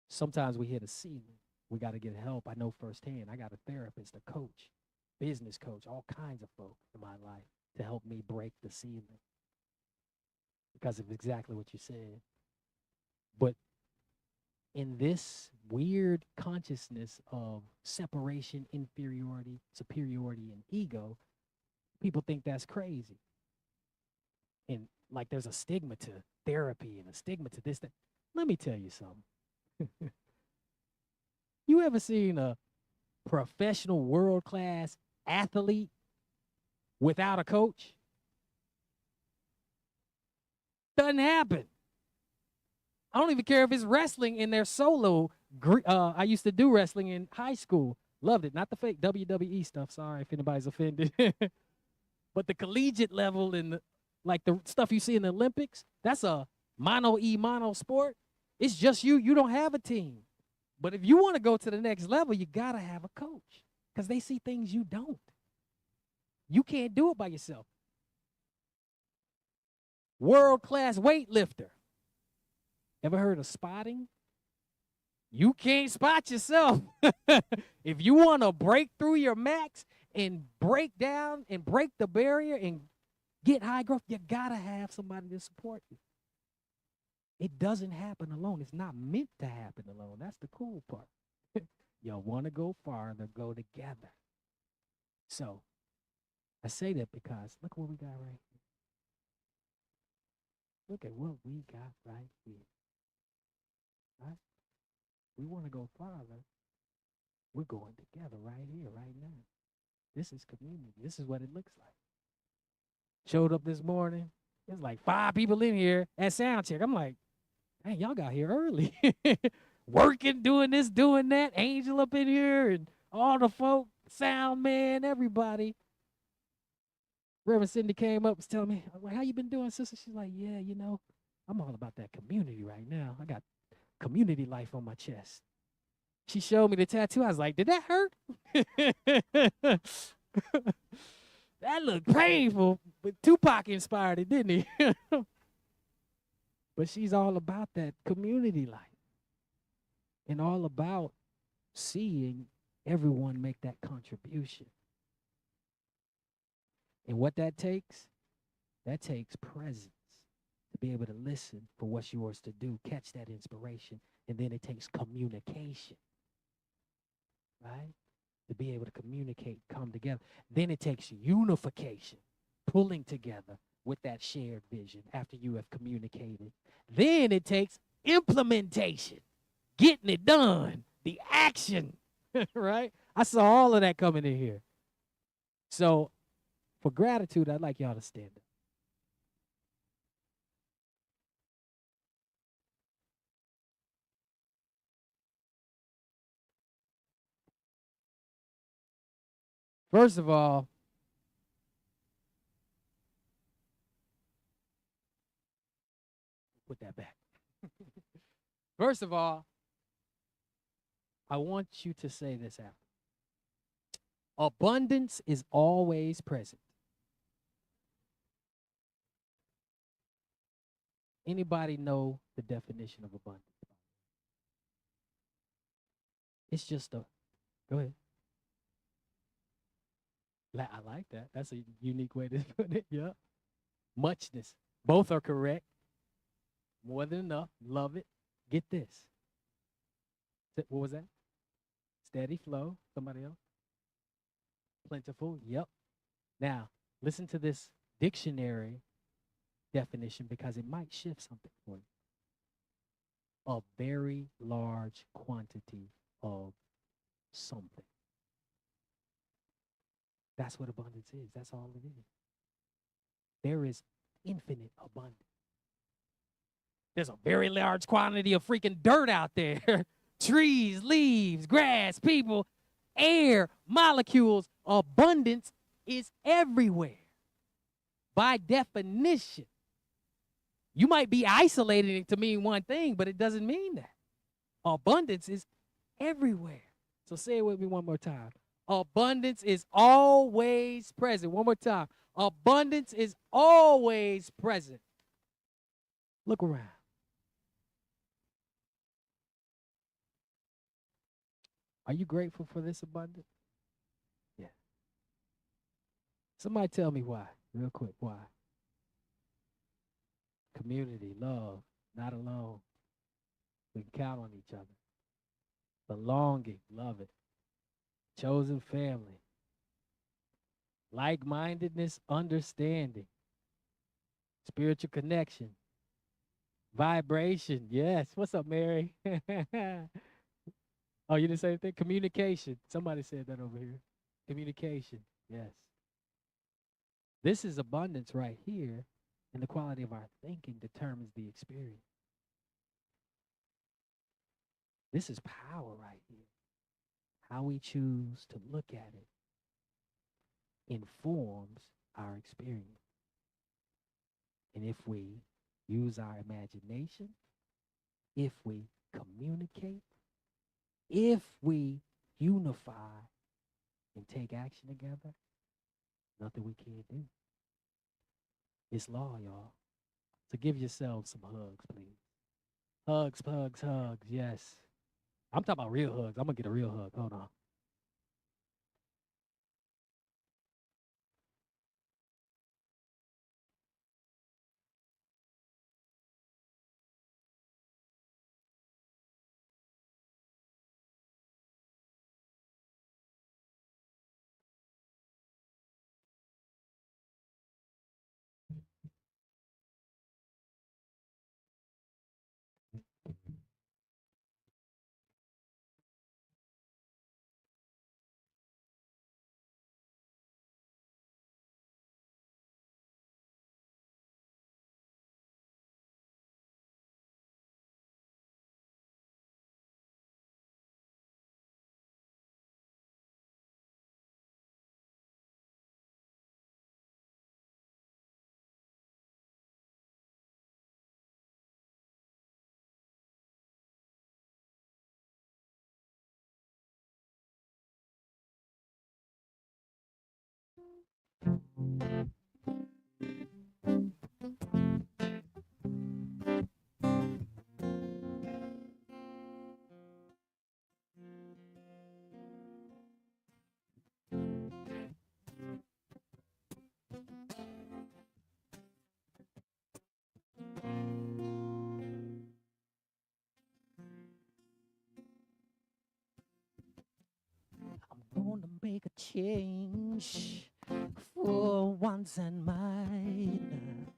Sometimes we hit a ceiling. We got to get help. I know firsthand. I got a therapist, a coach, business coach, all kinds of folk in my life to help me break the ceiling because of exactly what you said. But in this weird consciousness of separation, inferiority, superiority, and ego, people think that's crazy. And like there's a stigma to therapy and a stigma to this, that. Let me tell you something. You ever seen a professional world class athlete without a coach? Doesn't happen. I don't even care if it's wrestling in their solo. I used to do wrestling in high school. Loved it. Not the fake WWE stuff. Sorry if anybody's offended. But the collegiate level and like the stuff you see in the Olympics, that's a mono sport. It's just you. You don't have a team. But if you want to go to the next level, you got to have a coach because they see things you don't. You can't do it by yourself. World-class weightlifter. Ever heard of spotting? You can't spot yourself. If you want to break through your max and break down and break the barrier and get high growth, you got to have somebody to support you. It doesn't happen alone. It's not meant to happen alone. That's the cool part. You want to go farther, go together. So I say that because look what we got right here. Look at what we got right here. Right? We want to go farther. We're going together right here, right now. This is community. This is what it looks like. Showed up this morning. There's like 5 people in here at sound check. I'm like, hey, y'all got here early. Working, doing this, doing that. Angel up in here and all the folk, sound man, everybody. Reverend Cindy came up, was telling me, like, how you been doing, sister? She's like, yeah, you know, I'm all about that community right now. I got community life on my chest. She showed me the tattoo. I was like, did that hurt? That looked painful, but Tupac inspired it, didn't he? But she's all about that community life and all about seeing everyone make that contribution. And what that takes presence to be able to listen for what's yours to do, catch that inspiration, and then it takes communication, right? To be able to communicate, come together. Then it takes unification, pulling together with that shared vision after you have communicated. Then it takes implementation, getting it done, the action, right? I saw all of that coming in here. So for gratitude, I'd like y'all to stand up. First of all, put that back. First of all, I want you to say this after. Abundance is always present. Anybody know the definition of abundance? It's just a, go ahead. I like that. That's a unique way to put it. Yeah. Muchness. Both are correct. More than enough. Love it. Get this. What was that? Steady flow. Somebody else? Plentiful. Yep. Now, listen to this dictionary definition because it might shift something for you. A very large quantity of something. That's what abundance is. That's all it is. There is infinite abundance. There's a very large quantity of freaking dirt out there. Trees, leaves, grass, people, air, molecules. Abundance is everywhere. By definition. You might be isolating it to mean one thing, but it doesn't mean that. Abundance is everywhere. So say it with me one more time. Abundance is always present. One more time. Abundance is always present. Look around. Are you grateful for this abundance? Yeah. Somebody tell me why, real quick. Why? Community, love, not alone. We can count on each other. Belonging, love it. Chosen family. Like-mindedness, understanding. Spiritual connection. Vibration, yes. What's up, Mary? Oh, you didn't say anything? Communication. Somebody said that over here. Communication. Yes. This is abundance right here, and the quality of our thinking determines the experience. This is power right here. How we choose to look at it informs our experience. And if we use our imagination, if we communicate, if we unify and take action together, nothing we can't do. It's law, y'all. So give yourselves some hugs, please. Hugs, hugs, hugs. Yes. I'm talking about real hugs. I'm going to get a real hug. Hold on. I'm gonna make a change for once in my life.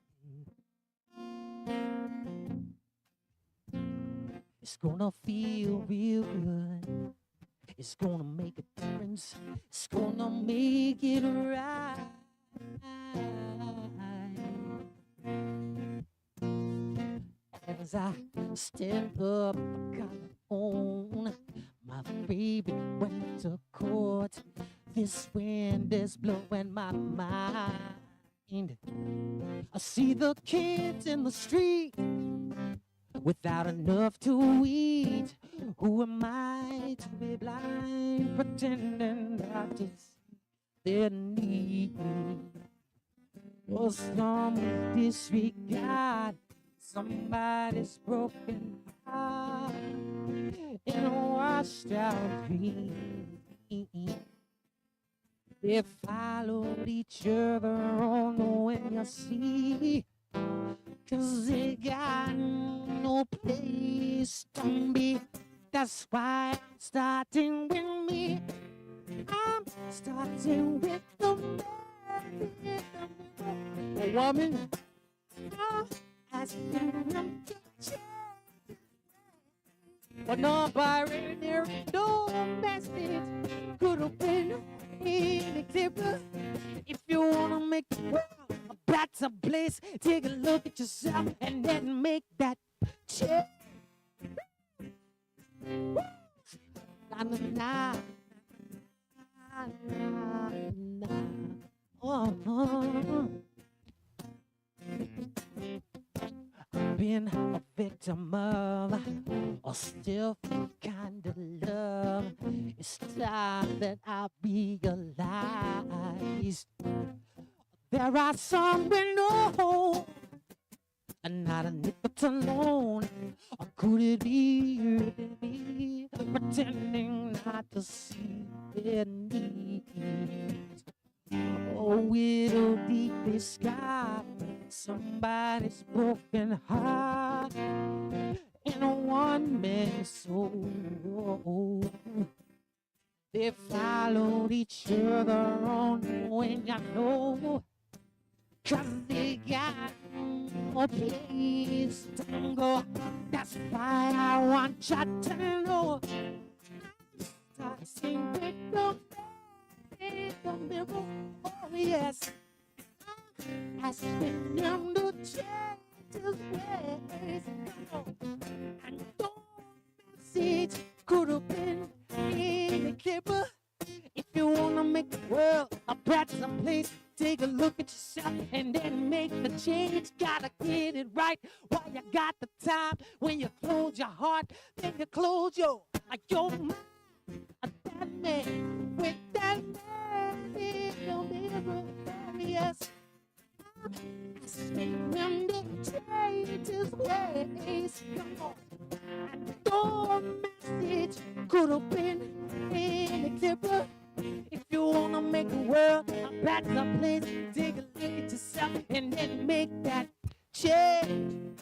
It's gonna feel real good. It's gonna make a difference. It's gonna make it right. As I stand up, got on my favorite winter coat. This wind is blowing my mind. I see the kids in the street without enough to eat. Who am I to be blind, pretending not to see their need? Or some disregard somebody's broken heart in a washed out dream. They followed each other on the way, you see, 'cause they got no place to be. That's why I'm starting with me. I'm starting with the man, the woman. I'm asking them to change. But nobody there, no message could have been any clearer. If you wanna make the world a better place, take a look at yourself and then make that change. Na, na, na. Na, na. Oh. I've been a victim of a still kind of love. It's time that I realize there are some we know, and not a nickel alone. Or could it be me pretending not to see their needs? Oh, it'll deep is God, somebody's broken heart in a one-man soul. They followed each other on the way, I know, 'cause they got no place to go. That's why I want you to know I sing with the in the mirror. Oh yes, I sing them to change his ways. Come on. And your message could have been any clearer. If you wanna make the world a better place, take a look at yourself and then make the change. Gotta get it right while you got the time. When you close your heart, then you close your mind. That man with that man in the mirror. Oh, yes. I see him to change his ways. Come on. And your message could have been any clearer. If you wanna make the world a better place, take a look at yourself and then make that change.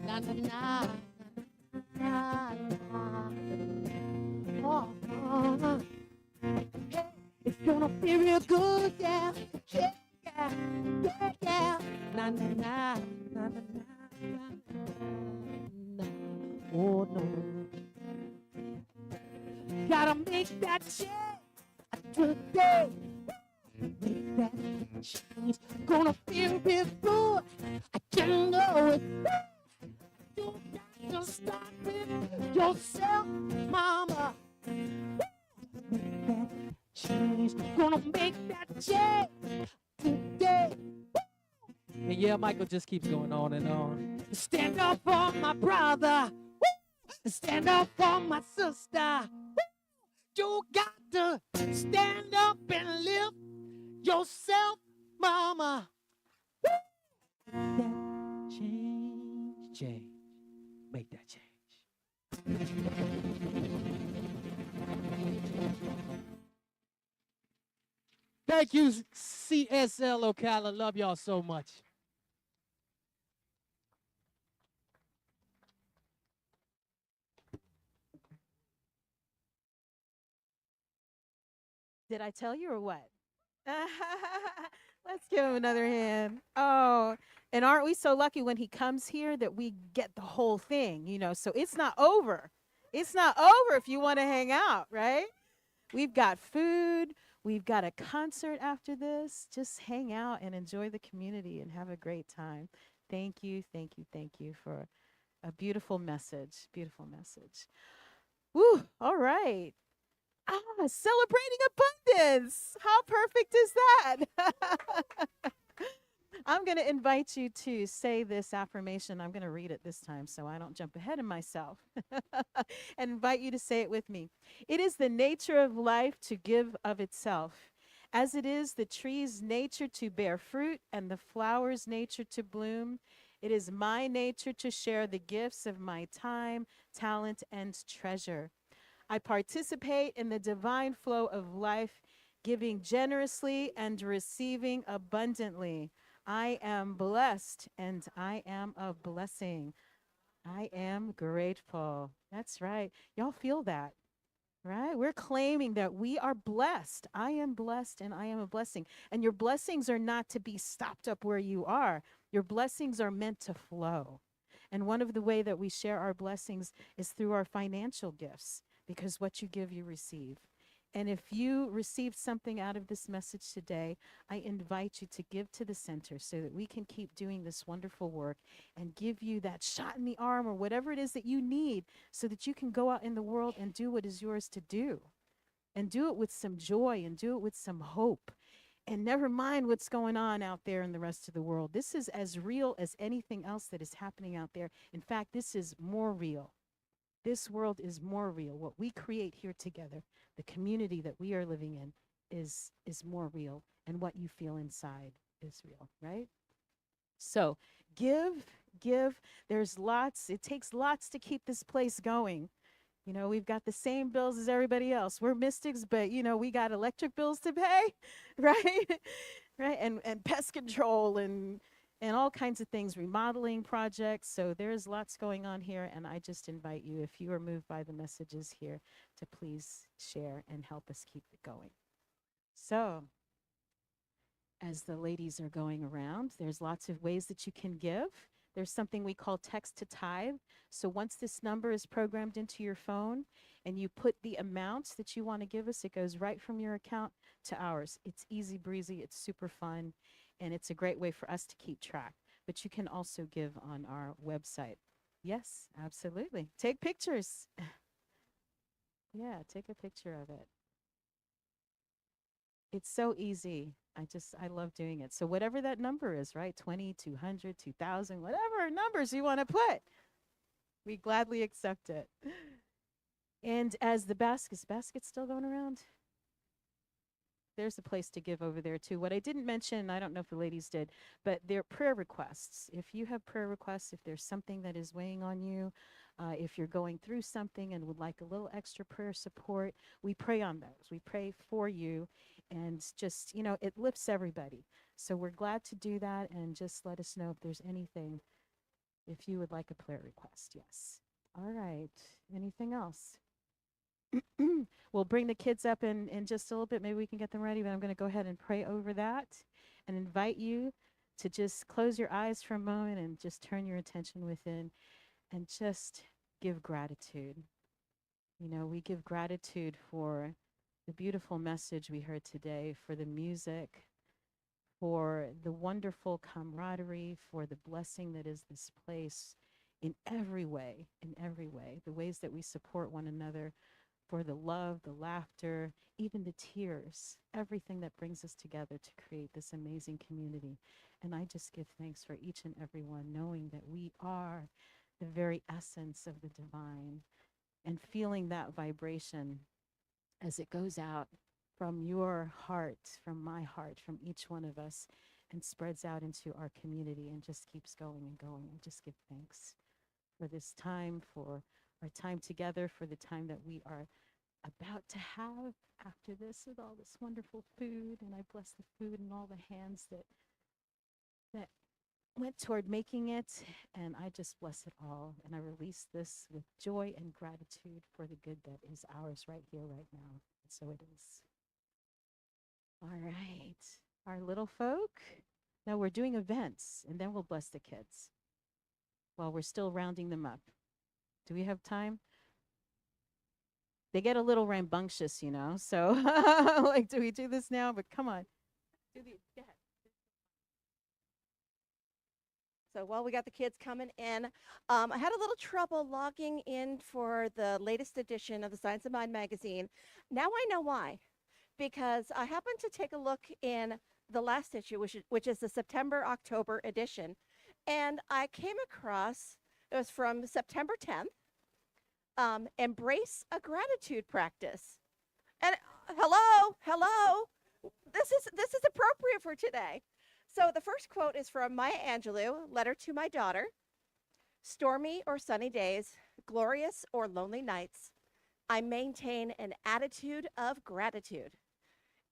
Na na na na na. Oh, oh. Hey, it's gonna be real good, yeah, yeah, yeah, yeah, yeah. Na na na na na na na. Oh no. Gotta make that change today. Make that change. Gonna feel real good. I can know it. You got to start with yourself, mama. Make that change. Gonna make that change today. And yeah, Michael just keeps going on and on. Stand up for my brother. Stand up for my sister. You got to stand up and lift yourself, mama. That change. Make that change. Thank you, CSL Ocala. Love y'all so much. Did I tell you or what? Let's give him another hand. Oh, and aren't we so lucky when he comes here that we get the whole thing, you know? So it's not over. It's not over if you want to hang out, right? We've got food. We've got a concert after this. Just hang out and enjoy the community and have a great time. Thank you, thank you, thank you for a beautiful message. Beautiful message. Woo, all right. Celebrating abundance. How perfect is that? I'm going to invite you to say this affirmation. I'm going to read it this time so I don't jump ahead of myself and invite you to say it with me. It is the nature of life to give of itself, as it is the tree's nature to bear fruit and the flower's nature to bloom. It is my nature to share the gifts of my time, talent, and treasure. I participate in the divine flow of life, giving generously and receiving abundantly. I am blessed and I am a blessing. I am grateful. That's right. Y'all feel that, right? We're claiming that we are blessed. I am blessed and I am a blessing. And your blessings are not to be stopped up where you are. Your blessings are meant to flow. And one of the way that we share our blessings is through our financial gifts, because what you give, you receive. And if you received something out of this message today, I invite you to give to the center so that we can keep doing this wonderful work and give you that shot in the arm or whatever it is that you need so that you can go out in the world and do what is yours to do. And do it with some joy and do it with some hope. And never mind what's going on out there in the rest of the world. This is as real as anything else that is happening out there. In fact, this is more real. This world is more real. What we create here together, the community that we are living in, is more real. And what you feel inside is real, right? So give. There's lots. It takes lots to keep this place going. You know, we've got the same bills as everybody else. We're mystics, but, you know, we got electric bills to pay, right? Right? And pest control and all kinds of things, remodeling projects. So there's lots going on here. And I just invite you, if you are moved by the messages here, to please share and help us keep it going. So as the ladies are going around, there's lots of ways that you can give. there's something we call text to tithe. So once this number is programmed into your phone and you put the amounts that you want to give us, it goes right from your account to ours. It's easy breezy, it's super fun, and it's a great way for us to keep track. But you can also give on our website. Yes, absolutely. Take pictures. Yeah, take a picture of it. It's so easy. I love doing it. So whatever that number is, right? 20, 200, 2,000, whatever numbers you want to put, we gladly accept it. And as the basket's still going around? There's a place to give over there too. What I didn't mention, I don't know if the ladies did, but they're prayer requests. If you have prayer requests, if there's something that is weighing on you, if you're going through something and would like a little extra prayer support, we pray on those. We pray for you, and just, it lifts everybody. So we're glad to do that, and just let us know if there's anything, if you would like a prayer request. Yes. All right. Anything else? We'll bring the kids up in just a little bit. Maybe we can get them ready, but I'm going to go ahead and pray over that and invite you to just close your eyes for a moment and just turn your attention within and just give gratitude. We give gratitude for the beautiful message we heard today, for the music, for the wonderful camaraderie, for the blessing that is this place in every way, the ways that we support one another, for the love, the laughter, even the tears, everything that brings us together to create this amazing community. And I just give thanks for each and every one, knowing that we are the very essence of the divine, and feeling that vibration as it goes out from your heart, from my heart, from each one of us, and spreads out into our community and just keeps going and going. I just give thanks for this time, for our time together, for the time that we are about to have after this with all this wonderful food. And I bless the food and all the hands that went toward making it, and I just bless it all. And I release this with joy and gratitude for the good that is ours right here, right now. And so it is. All right, our little folk. Now we're doing events, and then we'll bless the kids while we're still rounding them up. Do we have time? They get a little rambunctious, so like, do we do this now? But come on. Go ahead. So while we got the kids coming in, I had a little trouble logging in for the latest edition of the Science of Mind magazine. Now I know why. Because I happened to take a look in the last issue, which is the September-October edition, and I came across, it was from September 10th, Embrace a Gratitude Practice. And hello, this is appropriate for today. So the first quote is from Maya Angelou, letter to my daughter. Stormy or sunny days, glorious or lonely nights, I maintain an attitude of gratitude.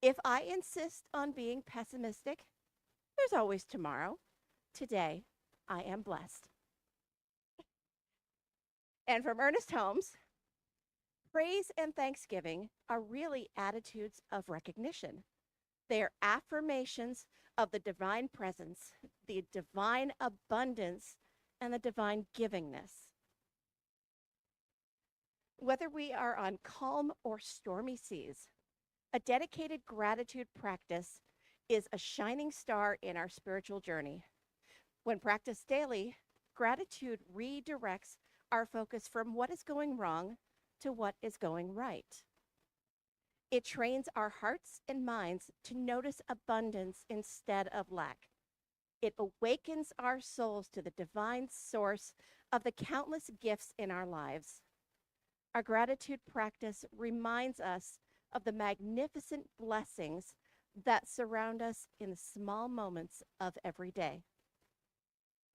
If I insist on being pessimistic, there's always tomorrow. Today, I am blessed. And from Ernest Holmes, praise and thanksgiving are really attitudes of recognition. They are affirmations of the divine presence, the divine abundance, and the divine givingness. Whether we are on calm or stormy seas, a dedicated gratitude practice is a shining star in our spiritual journey. When practiced daily, gratitude redirects our focus from what is going wrong to what is going right. It trains our hearts and minds to notice abundance instead of lack. It awakens our souls to the divine source of the countless gifts in our lives. Our gratitude practice reminds us of the magnificent blessings that surround us in the small moments of every day.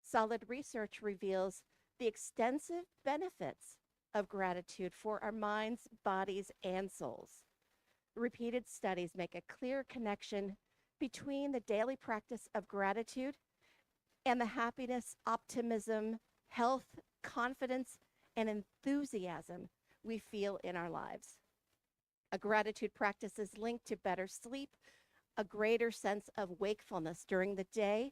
Solid research reveals the extensive benefits of gratitude for our minds, bodies, and souls. Repeated studies make a clear connection between the daily practice of gratitude and the happiness, optimism, health, confidence, and enthusiasm we feel in our lives. A gratitude practice is linked to better sleep, a greater sense of wakefulness during the day,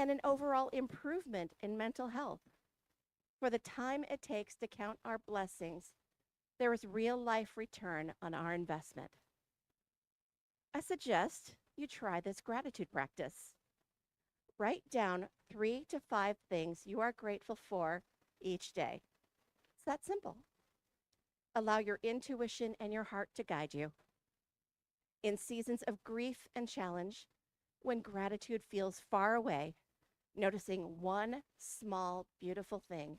and an overall improvement in mental health. For the time it takes to count our blessings, there is real life return on our investment. I suggest you try this gratitude practice. Write down 3 to 5 things you are grateful for each day. It's that simple. Allow your intuition and your heart to guide you. In seasons of grief and challenge, when gratitude feels far away, noticing one small, beautiful thing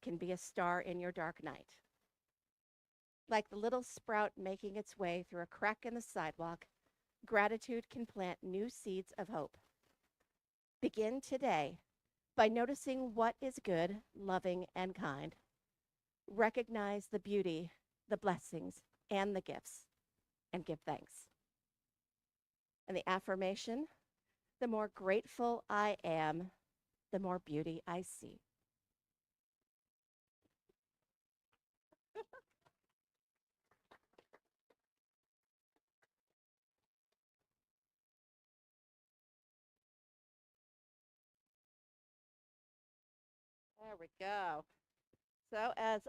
can be a star in your dark night. Like the little sprout making its way through a crack in the sidewalk, gratitude can plant new seeds of hope. Begin today by noticing what is good, loving, and kind. Recognize the beauty, the blessings, and the gifts, and give thanks. And the affirmation, the more grateful I am, the more beauty I see. There we go. So as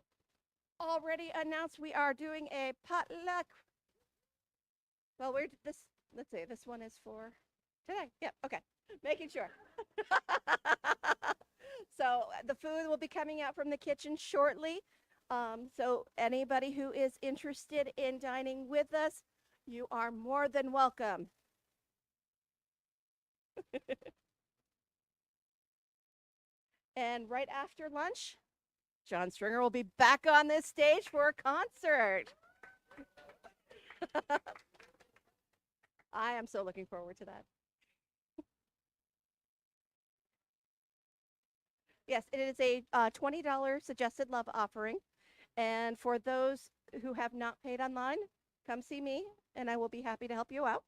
already announced, we are doing a potluck. Well, let's see, this one is for today. Yep, okay, making sure. So the food will be coming out from the kitchen shortly. So anybody who is interested in dining with us, you are more than welcome. And right after lunch, John Stringer will be back on this stage for a concert. I am so looking forward to that. Yes, it is a $20 suggested love offering. And for those who have not paid online, come see me and I will be happy to help you out.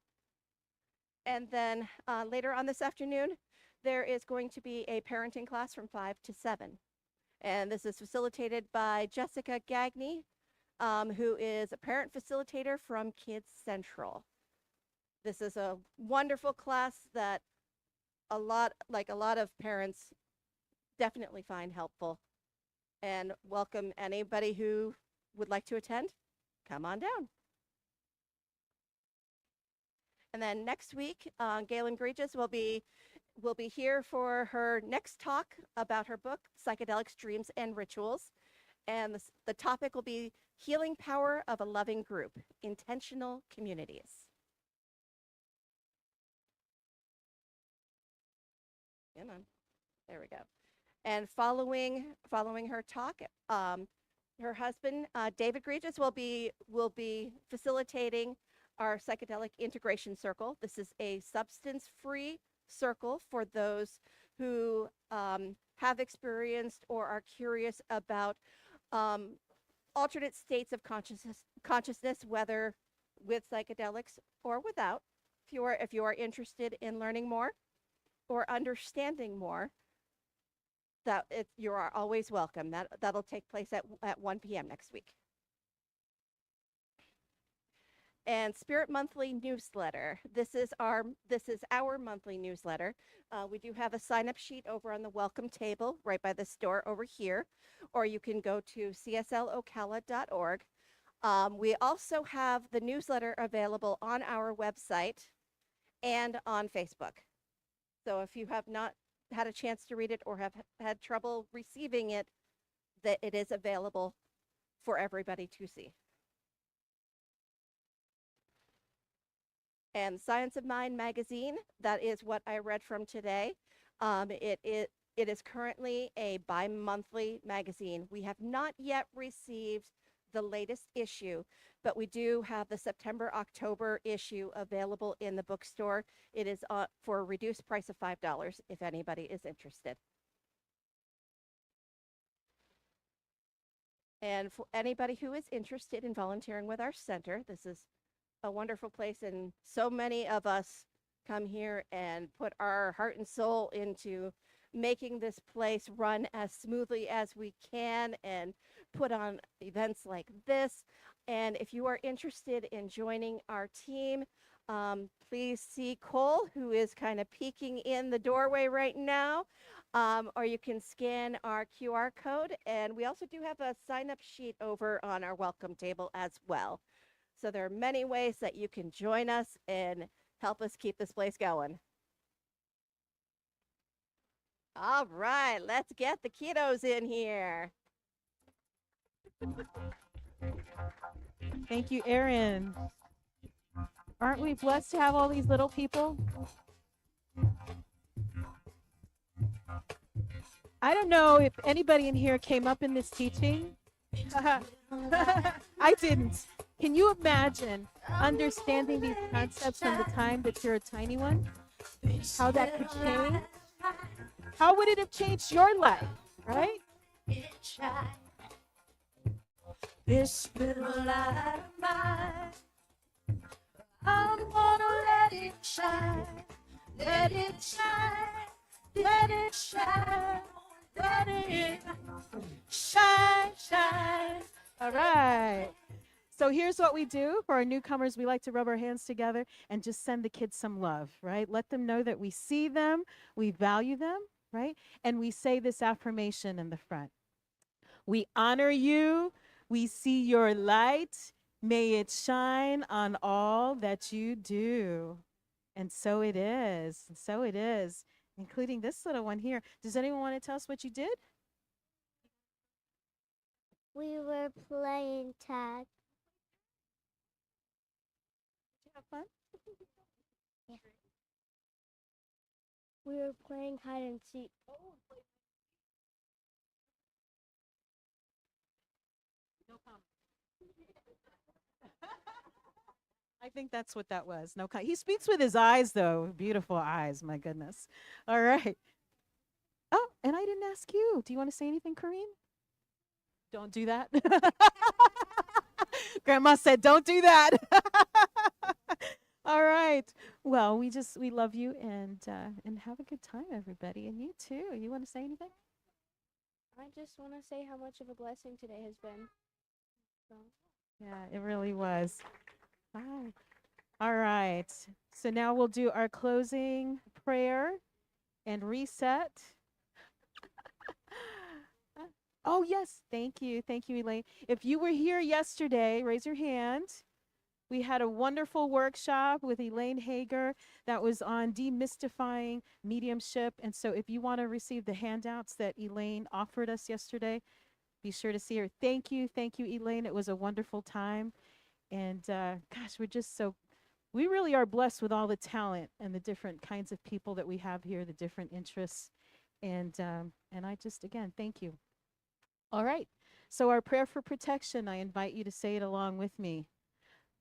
And then later on this afternoon, there is going to be a parenting class from 5 to 7. And this is facilitated by Jessica Gagney, who is a parent facilitator from Kids Central. This is a wonderful class that a lot of parents definitely find helpful, and welcome anybody who would like to attend. Come on down. And then next week, Galen Gregis will be here for her next talk about her book, Psychedelics, Dreams, and Rituals. And the topic will be Healing Power of a Loving Group, Intentional Communities. Come on. There we go. And following her talk, her husband, David Gregis, will be facilitating our psychedelic integration circle. This is a substance-free circle for those who have experienced or are curious about alternate states of consciousness, whether with psychedelics or without. If you are interested in learning more or understanding more, you are always welcome. That'll take place at 1 p.m. next week. And Spirit Monthly newsletter. This is our monthly newsletter. We do have a sign-up sheet over on the welcome table right by this door over here, or you can go to cslocala.org. We also have the newsletter available on our website and on Facebook. So if you have not had a chance to read it or have had trouble receiving it, that it is available for everybody to see. And Science of Mind magazine, that is what I read from today. It is currently a bi-monthly magazine. We have not yet received the latest issue, but we do have the September-October issue available in the bookstore. It is for a reduced price of $5 if anybody is interested. And for anybody who is interested in volunteering with our center, this is a wonderful place, and so many of us come here and put our heart and soul into making this place run as smoothly as we can and put on events like this. And if you are interested in joining our team, please see Cole, who is kind of peeking in the doorway right now. Or you can scan our QR code. And we also do have a sign-up sheet over on our welcome table as well. So there are many ways that you can join us and help us keep this place going. All right, let's get the kiddos in here. Thank you, Erin. Aren't we blessed to have all these little people? I don't know if anybody in here came up in this teaching. I didn't. Can you imagine understanding these concepts from the time that you're a tiny one? How that could change? How would it have changed your life, right? This little light of mine, I'm gonna let it shine, let it shine, let it shine, let it shine, shine. All right. So here's what we do for our newcomers. We like to rub our hands together and just send the kids some love, right? Let them know that we see them, we value them, right? And we say this affirmation in the front. We honor you. We see your light. May it shine on all that you do. And so it is. And so it is, including this little one here. Does anyone want to tell us what you did? We were playing tag. Did you have fun? We were playing hide and seek. No comment. I think that's what that was. No comment. He speaks with his eyes, though. Beautiful eyes. My goodness. All right. Oh, and I didn't ask you. Do you want to say anything, Kareen? Don't do that. Grandma said, don't do that. All right. Well, we love you and have a good time, everybody. And you too. You want to say anything? I just want to say how much of a blessing today has been. So. Yeah, it really was. Bye. All right. So now we'll do our closing prayer and reset. Oh, yes. Thank you. Thank you, Elaine. If you were here yesterday, raise your hand. We had a wonderful workshop with Elaine Hager that was on demystifying mediumship. And so if you want to receive the handouts that Elaine offered us yesterday, be sure to see her. Thank you. Thank you, Elaine. It was a wonderful time. And gosh, we really are blessed with all the talent and the different kinds of people that we have here, the different interests. And I just, again, thank you. All right. So our prayer for protection, I invite you to say it along with me.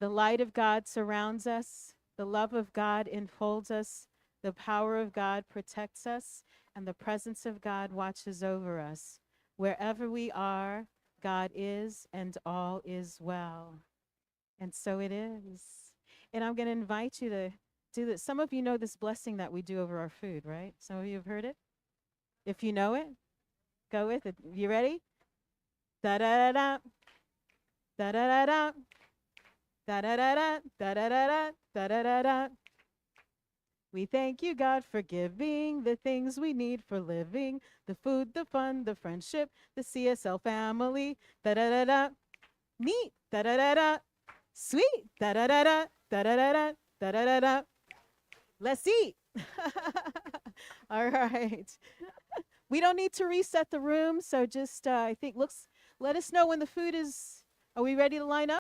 The light of God surrounds us. The love of God enfolds us. The power of God protects us. And the presence of God watches over us. Wherever we are, God is, and all is well. And so it is. And I'm going to invite you to do this. Some of you know this blessing that we do over our food, right? Some of you have heard it. If you know it, go with it. You ready? Da-da-da-da. Da-da-da-da. Da-da-da-da. Da-da-da-da. Da-da-da-da. We thank you, God, for giving the things we need for living, the food, the fun, the friendship, the CSL family. Da-da-da-da. Neat. Da-da-da-da. Sweet. Da-da-da-da. Da-da-da-da. Da-da-da-da. Let's eat. All right. We don't need to reset the room, so just, I think, let us know when the food is, are we ready to line up?